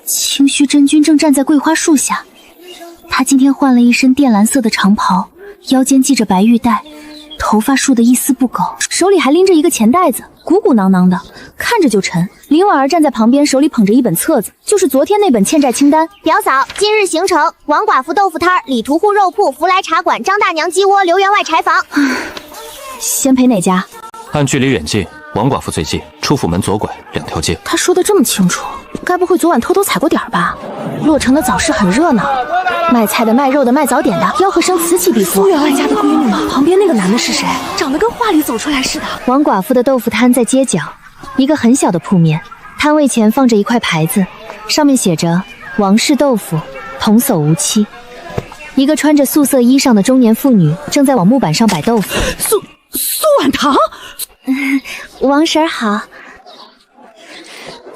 清虚真君正站在桂花树下。他今天换了一身靛蓝色的长袍，腰间系着白玉带，头发梳得一丝不苟，手里还拎着一个钱袋子，鼓鼓囊囊的，看着就沉。林婉儿站在旁边，手里捧着一本册子，就是昨天那本欠债清单。表嫂，今日行程：王寡妇豆腐摊、李屠户肉铺、福来茶馆、张大娘鸡窝、刘员外柴房。先陪哪家？按距离远近，王寡妇最近，出府门左拐2条街。他说的这么清楚，该不会昨晚偷偷踩过点儿吧？洛城的早市很热闹，卖菜的、卖肉的、卖早点的，吆喝声此起彼伏。苏员外家的闺女吗？旁边那个男的是谁？长得跟画里走出来似的。王寡妇的豆腐摊在街角，一个很小的铺面，摊位前放着一块牌子，上面写着“王氏豆腐，童叟无欺”。一个穿着素色衣裳的中年妇女正在往木板上摆豆腐。苏婉堂，王婶儿好。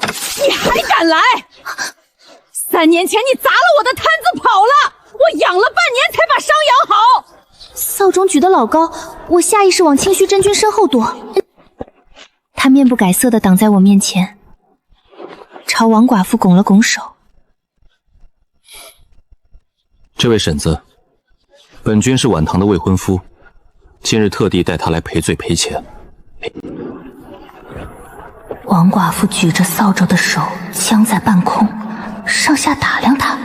你还敢来？3年前你砸了我的摊子跑了，我养了半年才把伤养好。扫帚举得老高，我下意识往清虚真君身后躲。他面不改色地挡在我面前，朝王寡妇拱了拱手。这位婶子，本君是婉堂的未婚夫，今日特地带她来赔罪赔钱。王寡妇举着扫帚的手僵在半空，上下打量他。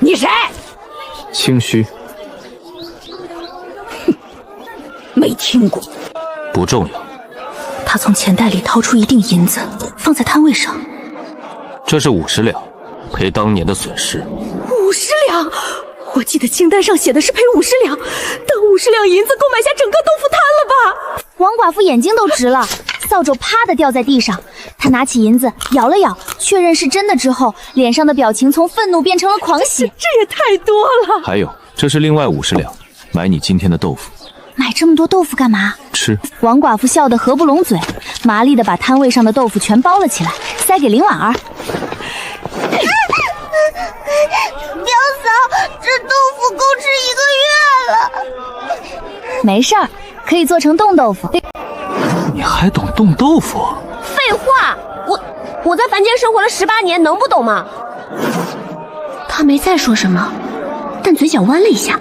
你谁？清虚。没听过。不重要。他从钱袋里掏出一锭银子，放在摊位上。这是50两，赔当年的损失。50两？我记得清单上写的是赔50两，当50两银子够买下整个豆腐摊了吧？王寡妇眼睛都直了，扫帚啪的掉在地上。她拿起银子咬了咬，确认是真的之后，脸上的表情从愤怒变成了狂喜。这也太多了。还有，这是另外50两，买你今天的豆腐。买这么多豆腐干嘛？吃。王寡妇笑得合不拢嘴，麻利的把摊位上的豆腐全包了起来，塞给林婉儿。表嫂，这豆腐够吃1个月了。没事儿，可以做成冻豆腐。你还懂冻豆腐？废话，我在凡间生活了18年，能不懂吗？他没再说什么，但嘴角弯了一下。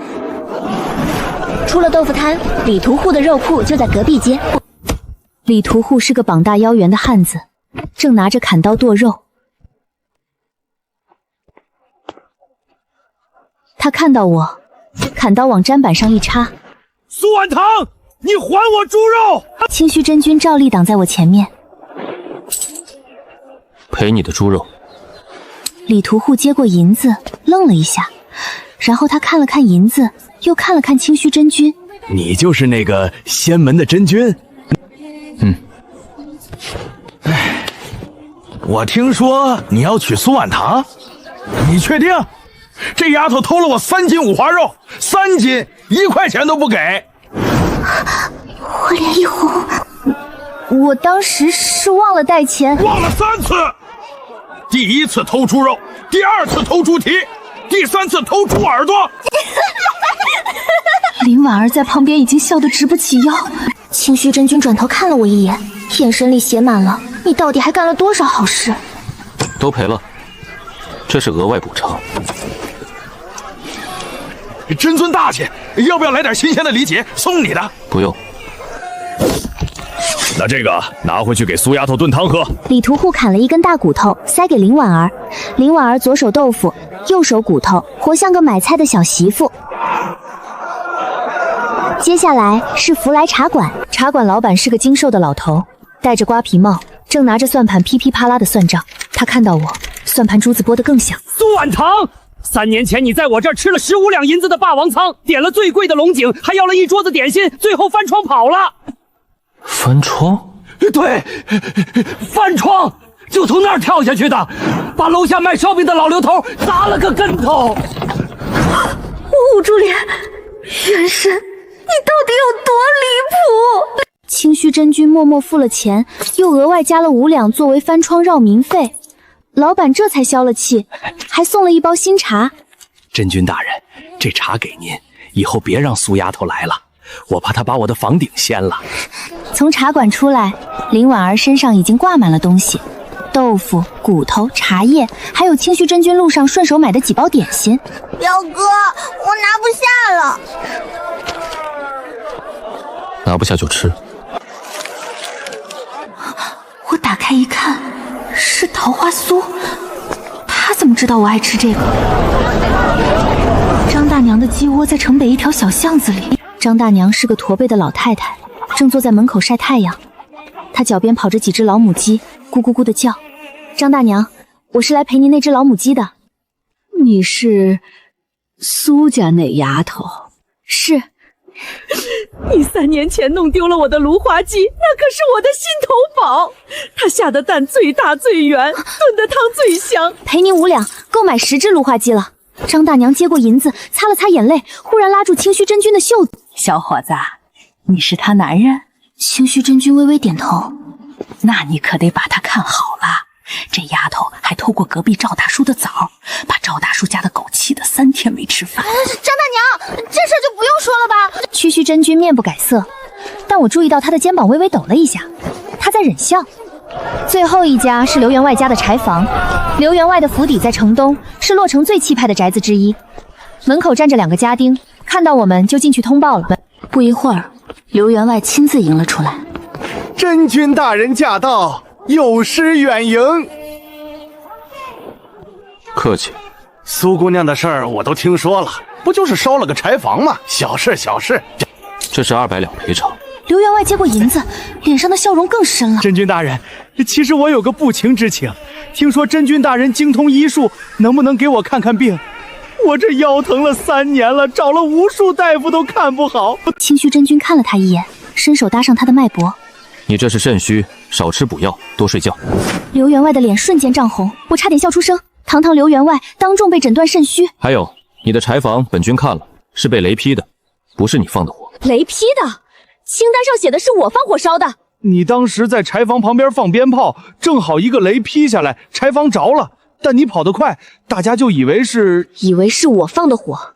出了豆腐摊，李屠户的肉铺就在隔壁街。李屠户是个膀大腰圆的汉子，正拿着砍刀剁肉。他看到我，砍刀往砧板上一插。苏婉堂，你还我猪肉！清虚真君照例挡在我前面。赔你的猪肉。李屠户接过银子，愣了一下，然后他看了看银子，又看了看清虚真君。你就是那个仙门的真君？我听说你要娶苏婉堂，你确定？这丫头偷了我3斤五花肉，3斤1块钱都不给。我脸一红，我当时是忘了带钱，忘了3次。第1次偷猪肉，第2次偷猪蹄，第3次偷猪耳朵。林婉儿在旁边已经笑得直不起腰。清虚真君转头看了我一眼，眼神里写满了你到底还干了多少好事。都赔了，这是额外补偿。真尊大气，要不要来点新鲜的李姐送你的？不用。那这个拿回去给苏丫头炖汤喝。李屠户砍了一根大骨头，塞给林婉儿。林婉儿左手豆腐，右手骨头，活像个买菜的小媳妇。接下来是福来茶馆，茶馆老板是个精瘦的老头，戴着瓜皮帽，正拿着算盘噼噼啪啦的算账。他看到我，算盘珠子拨得更响。苏婉堂，3年前你在我这儿吃了15两银子的霸王舱，点了最贵的龙井，还要了一桌子点心，最后翻窗跑了。翻窗？对，翻窗，就从那儿跳下去的，把楼下卖烧饼的老刘头砸了个跟头。我捂住脸，元神，你到底有多离谱？清虚真君默默付了钱，又额外加了5两作为翻窗绕民费。老板这才消了气，还送了一包新茶。真君大人，这茶给您，以后别让苏丫头来了，我怕她把我的房顶掀了。从茶馆出来，林婉儿身上已经挂满了东西，豆腐、骨头、茶叶，还有清虚真君路上顺手买的几包点心。表哥，我拿不下了。拿不下就吃。我打开一看，是桃花酥。他怎么知道我爱吃这个？张大娘的鸡窝在城北一条小巷子里。张大娘是个驼背的老太太，正坐在门口晒太阳。她脚边跑着几只老母鸡，咕咕咕的叫。张大娘，我是来陪您那只老母鸡的。你是苏家那丫头？是。你3年前弄丢了我的芦花鸡，那可是我的心头宝。它下的蛋最大最圆，炖的汤最香。赔您5两，够买10只芦花鸡了。张大娘接过银子，擦了擦眼泪，忽然拉住清虚真君的袖子：“小伙子，你是他男人？”清虚真君微微点头：“那你可得把他看好了。这丫头还偷过隔壁赵大叔的枣，把赵大叔家的狗气得3天没吃饭。”张大娘，这事就不用说了吧？区区真君面不改色，但我注意到他的肩膀微微抖了一下，他在忍笑。最后一家是刘员外家的柴房，刘员外的府邸在城东，是洛城最气派的宅子之一。门口站着2个家丁，看到我们就进去通报了。不一会儿，刘员外亲自迎了出来：“真君大人驾到，有失远迎。”客气。苏姑娘的事儿我都听说了，不就是烧了个柴房吗？小事小事。这是200两赔偿。刘员外接过银子，脸上的笑容更深了。真君大人，其实我有个不情之请，听说真君大人精通医术，能不能给我看看病？我这腰疼了3年了，找了无数大夫都看不好。清虚真君看了他一眼，伸手搭上他的脉搏：“你这是肾虚，少吃补药，多睡觉。”刘员外的脸瞬间涨红，我差点笑出声。堂堂刘员外当众被诊断肾虚。还有，你的柴房本君看了，是被雷劈的，不是你放的火。雷劈的？清单上写的是我放火烧的。你当时在柴房旁边放鞭炮，正好一个雷劈下来，柴房着了。但你跑得快，大家就以为是我放的火。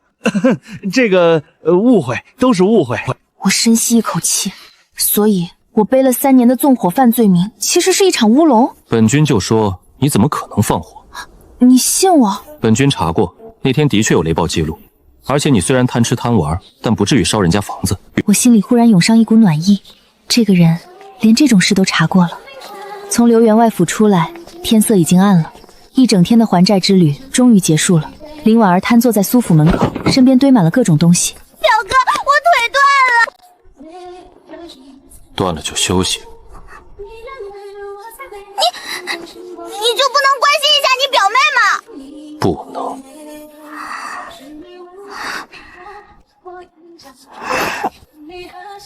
这个误会，都是误会。我深吸一口气，所以我背了3年的纵火犯罪名，其实是一场乌龙。本君就说你怎么可能放火？你信我？本君查过，那天的确有雷暴记录，而且你虽然贪吃贪玩，但不至于烧人家房子。我心里忽然涌上一股暖意，这个人连这种事都查过了。从刘员外府出来，天色已经暗了，一整天的还债之旅终于结束了。林婉儿瘫坐在苏府门口，身边堆满了各种东西。表哥，我腿断了。断了就休息。你就不能关心一下你表妹吗？不能。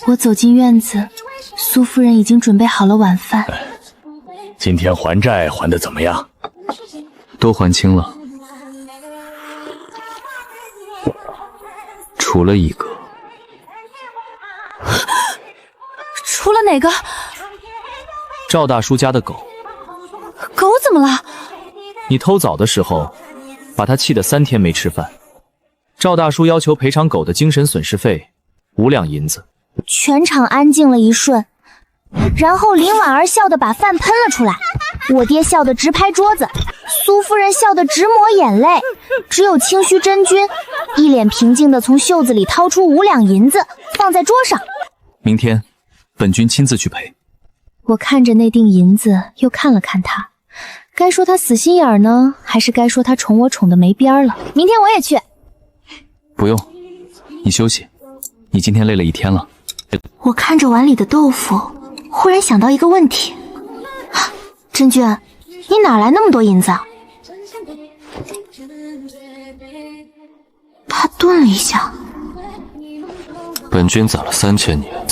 我走进院子，苏夫人已经准备好了晚饭。今天还债还得怎么样？都还清了，除了一个。除了哪个？赵大叔家的狗。狗怎么了？你偷枣的时候，把他气得3天没吃饭。赵大叔要求赔偿狗的精神损失费5两银子。全场安静了一瞬，然后林婉儿笑得把饭喷了出来，我爹笑得直拍桌子，苏夫人笑得直抹眼泪，只有清虚真君一脸平静地从袖子里掏出5两银子放在桌上。明天本君亲自去赔。我看着那锭银子，又看了看他，该说他死心眼儿呢，还是该说他宠我宠得没边儿了？明天我也去。不用，你休息，你今天累了1天了。我看着碗里的豆腐，忽然想到一个问题：真君，你哪来那么多银子？他顿了一下。本君攒了3000年。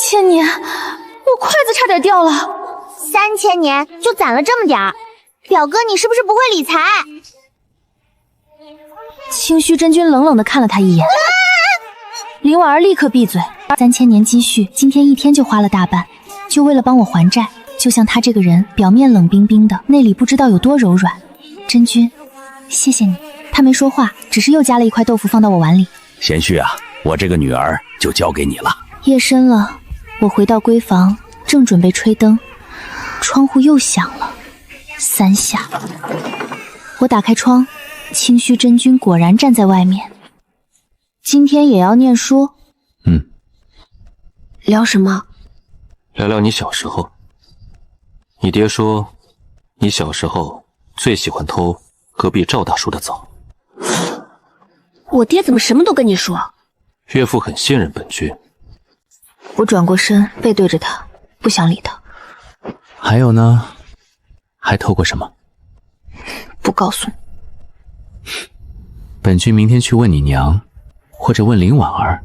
3000年？我筷子差点掉了。3000年就攒了这么点儿，表哥你是不是不会理财？清虚真君冷冷地看了他一眼。林婉儿立刻闭嘴。3000年积蓄，今天1天就花了大半，就为了帮我还债。就像他这个人，表面冷冰冰的，内里不知道有多柔软。真君，谢谢你。他没说话，只是又夹了一块豆腐放到我碗里。贤婿啊，我这个女儿就交给你了。夜深了，我回到闺房，正准备吹灯，窗户又响了3下。我打开窗，清虚真君果然站在外面。今天也要念书？聊什么？聊聊你小时候。你爹说，你小时候最喜欢偷隔壁赵大叔的枣。我爹怎么什么都跟你说？岳父很信任本君。我转过身，背对着他，不想理他。还有呢？还偷过什么？不告诉你。本君明天去问你娘，或者问林婉儿，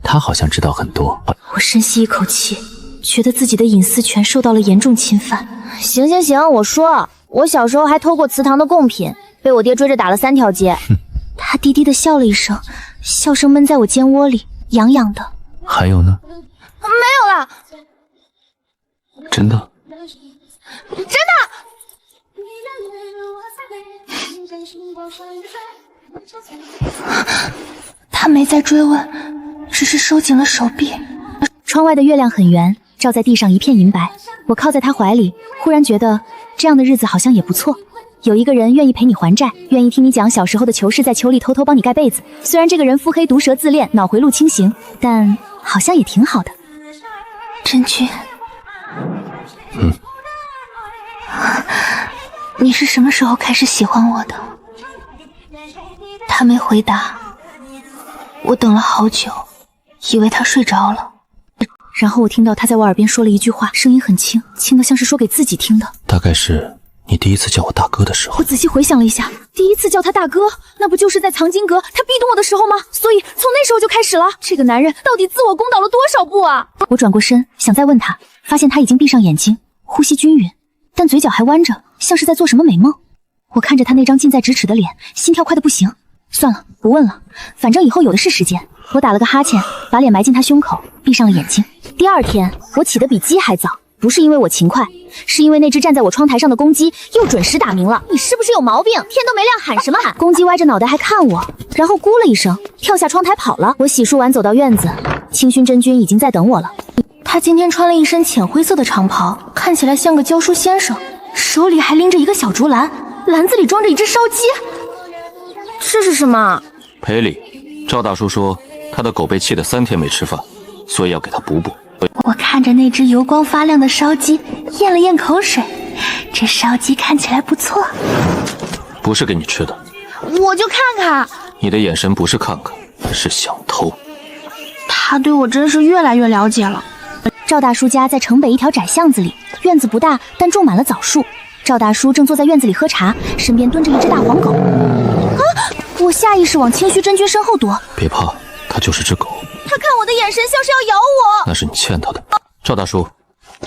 她好像知道很多。我深吸一口气，觉得自己的隐私权受到了严重侵犯。行，我说，我小时候还偷过祠堂的贡品，被我爹追着打了3条街。他低低的笑了一声，笑声闷在我肩窝里，痒痒的。还有呢？没有了。真的？真的。他没再追问，只是收紧了手臂。窗外的月亮很圆，照在地上一片银白。我靠在他怀里，忽然觉得这样的日子好像也不错。有一个人愿意陪你还债，愿意听你讲小时候的糗事，在球里偷偷帮你盖被子。虽然这个人腹黑毒舌自恋，脑回路清醒，但好像也挺好的。真君，你是什么时候开始喜欢我的？他没回答，我等了好久，以为他睡着了。然后我听到他在我耳边说了一句话，声音很轻，轻得像是说给自己听的。大概是你第一次叫我大哥的时候。我仔细回想了一下，第一次叫他大哥，那不就是在藏经阁他逼动我的时候吗？所以从那时候就开始了。这个男人到底自我攻倒了多少步啊？我转过身想再问他，发现他已经闭上眼睛，呼吸均匀，但嘴角还弯着，像是在做什么美梦。我看着他那张近在咫尺的脸，心跳快得不行。算了，不问了，反正以后有的是时间。我打了个哈欠，把脸埋进他胸口，闭上了眼睛。第二天我起得比鸡还早，不是因为我勤快，是因为那只站在我窗台上的公鸡又准时打鸣了。你是不是有毛病？天都没亮喊什么喊？公鸡歪着脑袋还看我，然后咕了一声跳下窗台跑了。我洗漱完走到院子，清熏真君已经在等我了。他今天穿了一身浅灰色的长袍，看起来像个教书先生，手里还拎着一个小竹篮，篮子里装着一只烧鸡。这是什么？赔礼。赵大叔说他的狗被气得3天没吃饭，所以要给他补补。我看着那只油光发亮的烧鸡，咽了咽口水。这烧鸡看起来不错。不是给你吃的。我就看看。你的眼神不是看看，是想偷。他对我真是越来越了解了。赵大叔家在城北一条窄巷子里，院子不大，但种满了枣树。赵大叔正坐在院子里喝茶，身边蹲着一只大黄狗。我下意识往清虚真君身后躲。别怕，它就是只狗。他看我的眼神像是要咬我。那是你欠他的。赵大叔，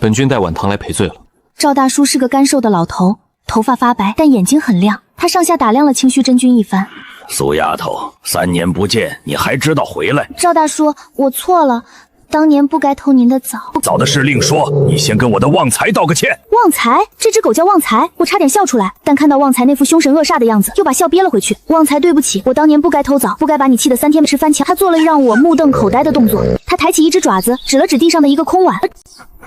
本君带晚堂来赔罪了。赵大叔是个干瘦的老头，头发发白，但眼睛很亮。他上下打量了清虚真君一番。苏丫头，3年不见，你还知道回来？赵大叔，我错了，当年不该偷您的枣。早的事另说，你先跟我的旺财道个歉。旺财？这只狗叫旺财？我差点笑出来，但看到旺财那副凶神恶煞的样子，又把笑憋了回去。旺财，对不起，我当年不该偷枣，不该把你气得3天没吃翻墙。他做了让我目瞪口呆的动作，他抬起一只爪子，指了指地上的一个空碗。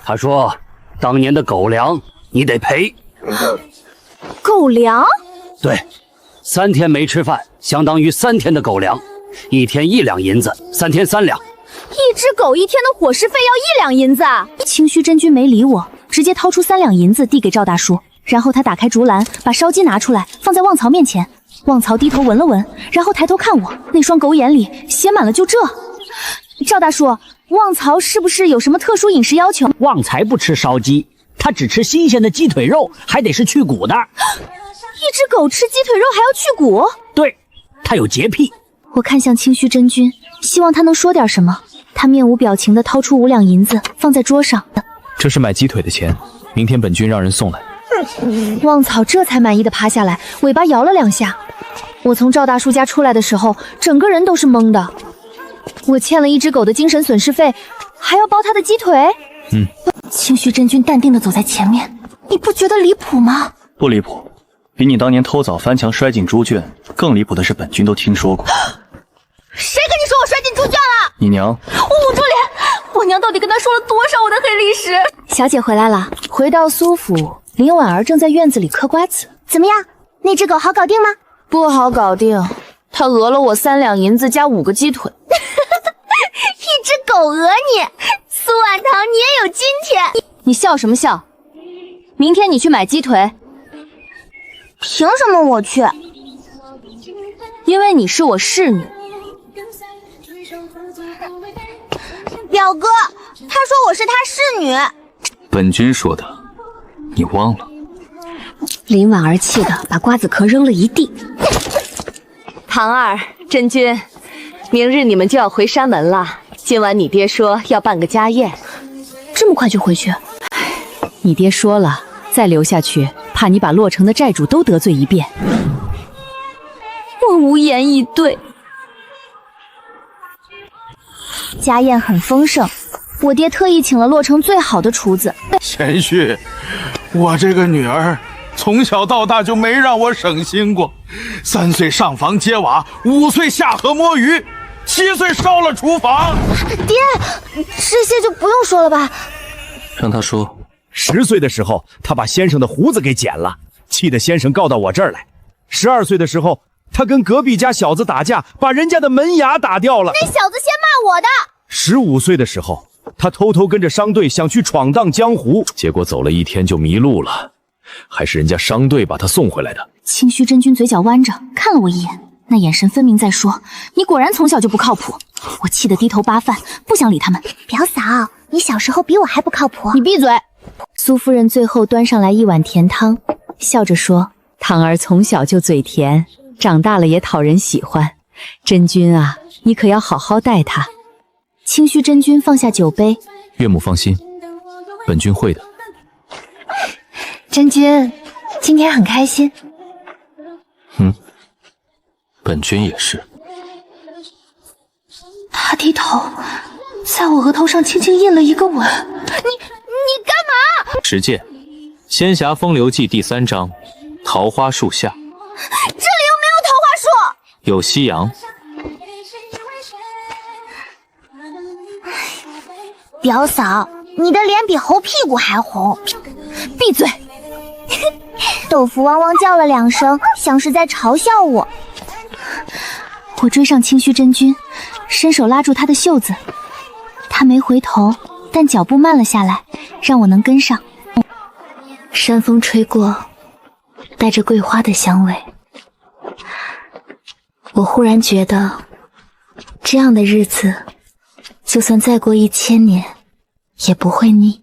他说，当年的狗粮你得赔。狗粮？对，3天没吃饭，相当于3天的狗粮，1天1两银子，3天3两。一只狗1天的伙食费要1两银子。清虚真君没理我，直接掏出3两银子递给赵大叔，然后他打开竹篮，把烧鸡拿出来放在旺曹面前。旺曹低头闻了闻，然后抬头看我，那双狗眼里写满了就这。赵大叔，旺曹是不是有什么特殊饮食要求？旺财不吃烧鸡，他只吃新鲜的鸡腿肉，还得是去骨的。一只狗吃鸡腿肉还要去骨？对，他有洁癖。我看向清虚真君，希望他能说点什么。他面无表情地掏出5两银子放在桌上。这是买鸡腿的钱，明天本君让人送来。旺草这才满意的趴下来，尾巴摇了2下。我从赵大叔家出来的时候，整个人都是懵的。我欠了一只狗的精神损失费，还要包他的鸡腿。清虚真君淡定地走在前面，你不觉得离谱吗？不离谱，比你当年偷枣翻墙摔进猪圈更离谱的是，本君都听说过。谁跟你说我摔进猪圈了？你娘！我捂住脸，我娘到底跟他说了多少我的黑历史？小姐回来了。回到苏府，林婉儿正在院子里嗑瓜子。怎么样，那只狗好搞定吗？不好搞定，他讹了我3两银子加5个鸡腿。一只狗讹你，苏婉堂你也有今天。你笑什么笑？明天你去买鸡腿。凭什么我去？因为你是我侍女。表哥，他说我是他侍女。本君说的，你忘了？林婉儿气得把瓜子壳扔了一地。唐儿、真君，明日你们就要回山门了。今晚你爹说要办个家宴，这么快就回去？你爹说了，再留下去，怕你把洛城的债主都得罪一遍。无言以对。家宴很丰盛，我爹特意请了洛城最好的厨子。贤婿，我这个女儿从小到大就没让我省心过，3岁上房揭瓦，5岁下河摸鱼，7岁烧了厨房。爹，这些就不用说了吧？让他说。 10岁的时候，他把先生的胡子给剪了，气得先生告到我这儿来。12岁的时候，他跟隔壁家小子打架，把人家的门牙打掉了。那小子先骂我的。 15岁的时候，他偷偷跟着商队想去闯荡江湖，结果走了1天就迷路了，还是人家商队把他送回来的。清虚真君嘴角弯着，看了我一眼，那眼神分明在说：“你果然从小就不靠谱。”我气得低头扒饭，不想理他们。表嫂，你小时候比我还不靠谱。你闭嘴！苏夫人最后端上来一碗甜汤，笑着说：“堂儿从小就嘴甜，长大了也讨人喜欢。真君啊，你可要好好待她。”清虚真君放下酒杯，岳母放心，本君会的。真君，今天很开心。本君也是。他低头，在我额头上轻轻印了一个吻。你干嘛？实践《仙侠风流记》第3章，桃花树下。这里又没有桃花树，有夕阳。表嫂，你的脸比猴屁股还红。闭嘴！豆腐汪汪叫了2声，像是在嘲笑我。我追上清虚真君，伸手拉住他的袖子，他没回头，但脚步慢了下来，让我能跟上。山风吹过，带着桂花的香味。我忽然觉得，这样的日子，就算再过1000年，也不会腻。